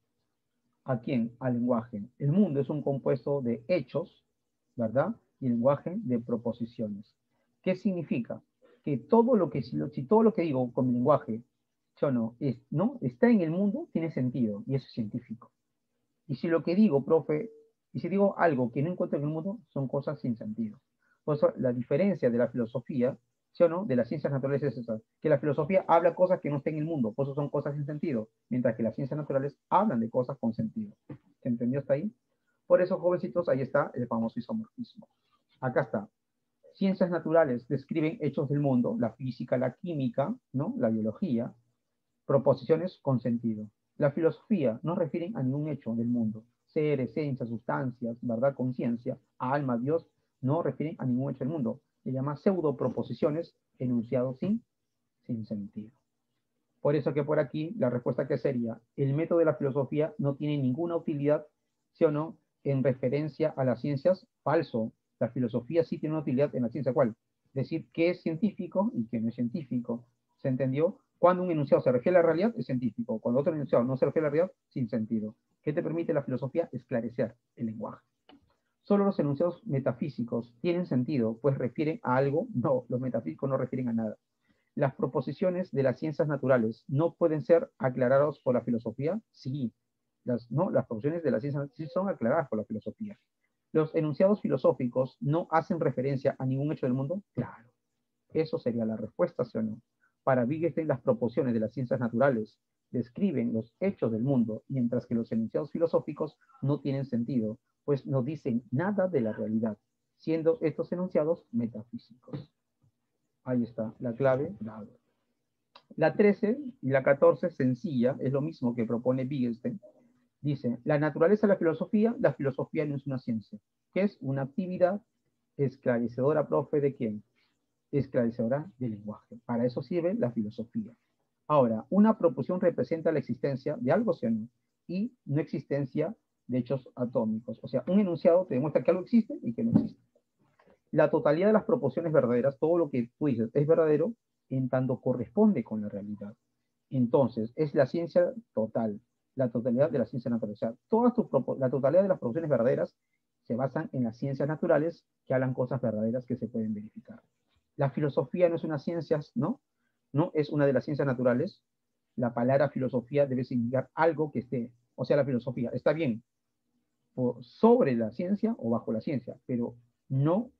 ¿a quién? Al lenguaje. El mundo es un compuesto de hechos, ¿verdad? Y el lenguaje de proposiciones. ¿Qué significa? Que todo lo que, si todo lo que digo con mi lenguaje, yo no, no, está en el mundo, tiene sentido, y eso es científico. Y si lo que digo, profe, y si digo algo que no encuentro en el mundo, son cosas sin sentido. Por eso la diferencia de la filosofía, ¿sí o no?, de las ciencias naturales es esa, que la filosofía habla cosas que no están en el mundo, por eso son cosas sin sentido, mientras que las ciencias naturales hablan de cosas con sentido. ¿Se entendió hasta ahí? Por eso, jovencitos, ahí está el famoso isomorfismo. Acá está. Ciencias naturales describen hechos del mundo, la física, la química, ¿no?, la biología, proposiciones con sentido. La filosofía no refiere a ningún hecho del mundo. Ser, esencia, sustancias, verdad, conciencia, alma, Dios, no refieren a ningún hecho del mundo. Se llama pseudo proposiciones enunciados sin sentido. Por eso que por aquí la respuesta que sería, el método de la filosofía no tiene ninguna utilidad, ¿sí o no?, en referencia a las ciencias. Falso. La filosofía sí tiene una utilidad en la ciencia. ¿Cuál? Decir qué es científico y qué no es científico. ¿Se entendió? Cuando un enunciado se refiere a la realidad, es científico. Cuando otro enunciado no se refiere a la realidad, sin sentido. ¿Qué te permite la filosofía? Esclarecer el lenguaje. Solo los enunciados metafísicos tienen sentido, pues refieren a algo. No, los metafísicos no refieren a nada. ¿Las proposiciones de las ciencias naturales no pueden ser aclaradas por la filosofía? Sí. Las proposiciones de las ciencias sí son aclaradas por la filosofía. ¿Los enunciados filosóficos no hacen referencia a ningún hecho del mundo? Claro. Eso sería la respuesta, ¿sí o no? Para Wittgenstein, las proposiciones de las ciencias naturales describen los hechos del mundo, mientras que los enunciados filosóficos no tienen sentido, pues no dicen nada de la realidad, siendo estos enunciados metafísicos. Ahí está, la clave dada. La 13 y la 14, sencilla, es lo mismo que propone Wittgenstein. Dice, la naturaleza de la filosofía no es una ciencia, que es una actividad esclarecedora, profe, ¿de quién? Esclarecedora del lenguaje. Para eso sirve la filosofía. Ahora, una proposición representa la existencia de algo, ¿sí o no? Y no existencia de hechos atómicos. O sea, un enunciado te demuestra que algo existe y que no existe. La totalidad de las proposiciones verdaderas, todo lo que tú dices es verdadero, en tanto corresponde con la realidad. Entonces, es la ciencia total, la totalidad de la ciencia natural. O sea, la totalidad de las proposiciones verdaderas se basan en las ciencias naturales que hablan cosas verdaderas que se pueden verificar. La filosofía no es una ciencia, ¿no? No es una de las ciencias naturales. La palabra filosofía debe significar algo que esté, o sea, la filosofía está bien sobre la ciencia o bajo la ciencia, no,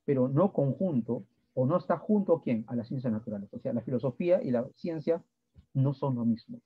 pero no conjunto o no está junto a quién, a las ciencias naturales. O sea, la filosofía y la ciencia no son lo mismo.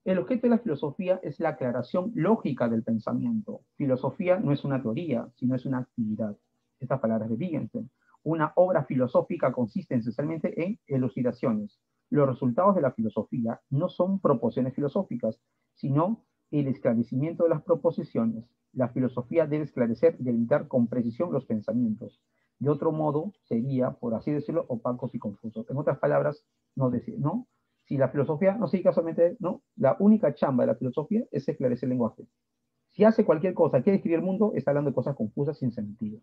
El objeto de la filosofía es la aclaración lógica del pensamiento. Filosofía no es una teoría, sino es una actividad. Estas palabras de Wittgenstein. Una obra filosófica consiste esencialmente en elucidaciones. Los resultados de la filosofía no son proposiciones filosóficas, sino el esclarecimiento de las proposiciones. La filosofía debe esclarecer y delimitar con precisión los pensamientos. De otro modo, sería, por así decirlo, opacos y confusos. En otras palabras, no decir, ¿no? Si la filosofía, no sé, casualmente, ¿no? La única chamba de la filosofía es esclarecer el lenguaje. Si hace cualquier cosa, quiere escribir el mundo, está hablando de cosas confusas sin sentido.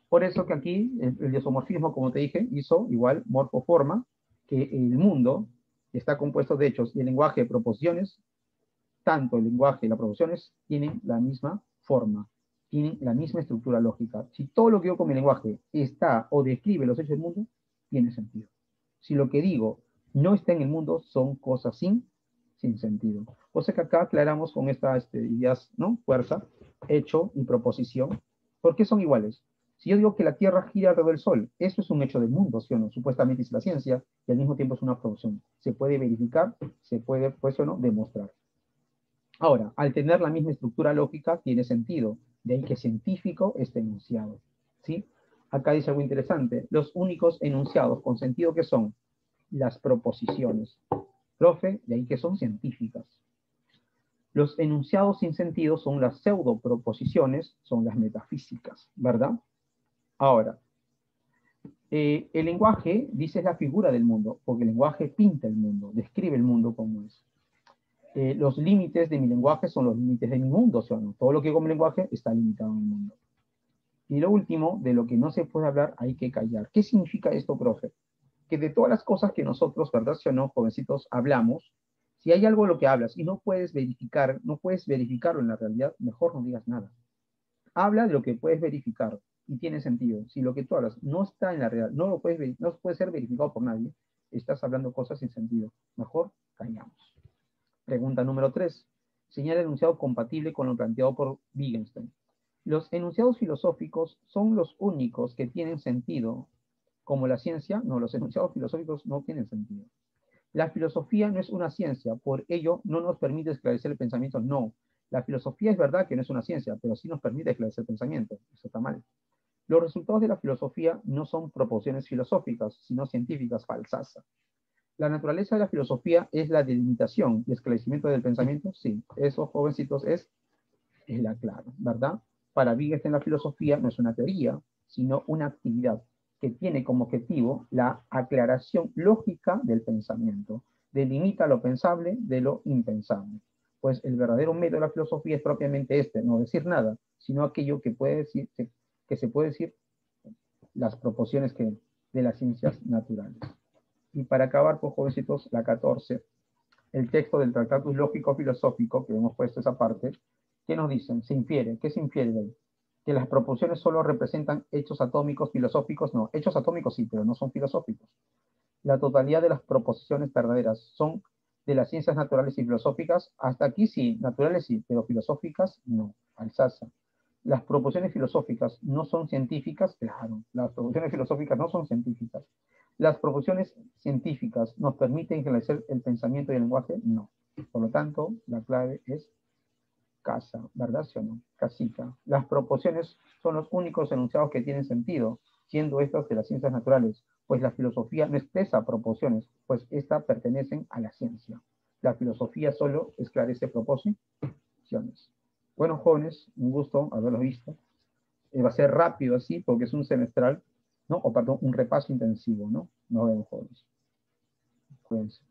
Por eso que aquí el isomorfismo, como te dije, hizo igual morfoforma, que el mundo está compuesto de hechos y el lenguaje de proposiciones, tanto el lenguaje y las proposiciones tienen la misma forma, tienen la misma estructura lógica. Si todo lo que yo con mi lenguaje está o describe los hechos del mundo, tiene sentido. Si lo que digo no está en el mundo, son cosas sin sentido. O sea que acá aclaramos con estas ideas, ¿no? Fuerza, hecho y proposición. ¿Por qué son iguales? Si yo digo que la Tierra gira alrededor del Sol, eso es un hecho del mundo, ¿sí o no? Supuestamente es la ciencia y al mismo tiempo es una proposición. Se puede verificar, se puede, pues o no, demostrar. Ahora, al tener la misma estructura lógica, tiene sentido. De ahí que científico esté enunciado. ¿Sí? Acá dice algo interesante. Los únicos enunciados con sentido que son las proposiciones. Profe, de ahí que son científicas. Los enunciados sin sentido son las pseudoproposiciones, son las metafísicas, ¿verdad? Ahora, el lenguaje, dice, es la figura del mundo, porque el lenguaje pinta el mundo, describe el mundo como es. Los límites de mi lenguaje son los límites de mi mundo, ¿sí o no? Todo lo que digo en mi lenguaje está limitado en el mundo. Y lo último, de lo que no se puede hablar, hay que callar. ¿Qué significa esto, profe? Que de todas las cosas que nosotros, ¿verdad, sí o no, jovencitos, hablamos, si hay algo de lo que hablas y no puedes verificar, no puedes verificarlo en la realidad, mejor no digas nada. Habla de lo que puedes verificar y tiene sentido. Si lo que tú hablas no está en la realidad, no puede ser verificado por nadie, estás hablando cosas sin sentido. Mejor callamos. Pregunta número 3. Señala el enunciado compatible con lo planteado por Wittgenstein. Los enunciados filosóficos son los únicos que tienen sentido. Como la ciencia, no, los enunciados filosóficos no tienen sentido. La filosofía no es una ciencia, por ello no nos permite esclarecer el pensamiento, no. La filosofía es verdad que no es una ciencia, pero sí nos permite esclarecer el pensamiento. Eso está mal. Los resultados de la filosofía no son proposiciones filosóficas, sino científicas falsas. La naturaleza de la filosofía es la delimitación y esclarecimiento del pensamiento, sí. Eso, jovencitos, es la clave, ¿verdad? Para Wittgenstein la filosofía no es una teoría, sino una actividad que tiene como objetivo la aclaración lógica del pensamiento, delimita lo pensable de lo impensable. Pues el verdadero método de la filosofía es propiamente este, no decir nada, sino aquello que se puede decir las proposiciones de las ciencias naturales. Y para acabar, pues jovencitos, la 14, el texto del Tractatus Lógico-Filosófico, que hemos puesto esa parte, ¿qué nos dicen? Se infiere. ¿Qué se infiere de ahí? Que las proposiciones solo representan hechos atómicos filosóficos. No, hechos atómicos sí, pero no son filosóficos. La totalidad de las proposiciones verdaderas son de las ciencias naturales y filosóficas. Hasta aquí sí, naturales sí, pero filosóficas no. Alsaza. Las proposiciones filosóficas no son científicas, claro, las proposiciones filosóficas no son científicas. ¿Las proposiciones científicas nos permiten generalizar el pensamiento y el lenguaje? No. Por lo tanto, la clave es casa, ¿verdad? ¿Sí o no? Casita. Las proposiciones son los únicos enunciados que tienen sentido, siendo estas de las ciencias naturales, pues la filosofía no expresa proposiciones, pues estas pertenecen a la ciencia. La filosofía solo esclarece proposiciones. Bueno, jóvenes, un gusto haberlos visto. Va a ser rápido así, porque es un semestral, ¿no? O perdón, un repaso intensivo, ¿no? Nos vemos, jóvenes. Cuídense.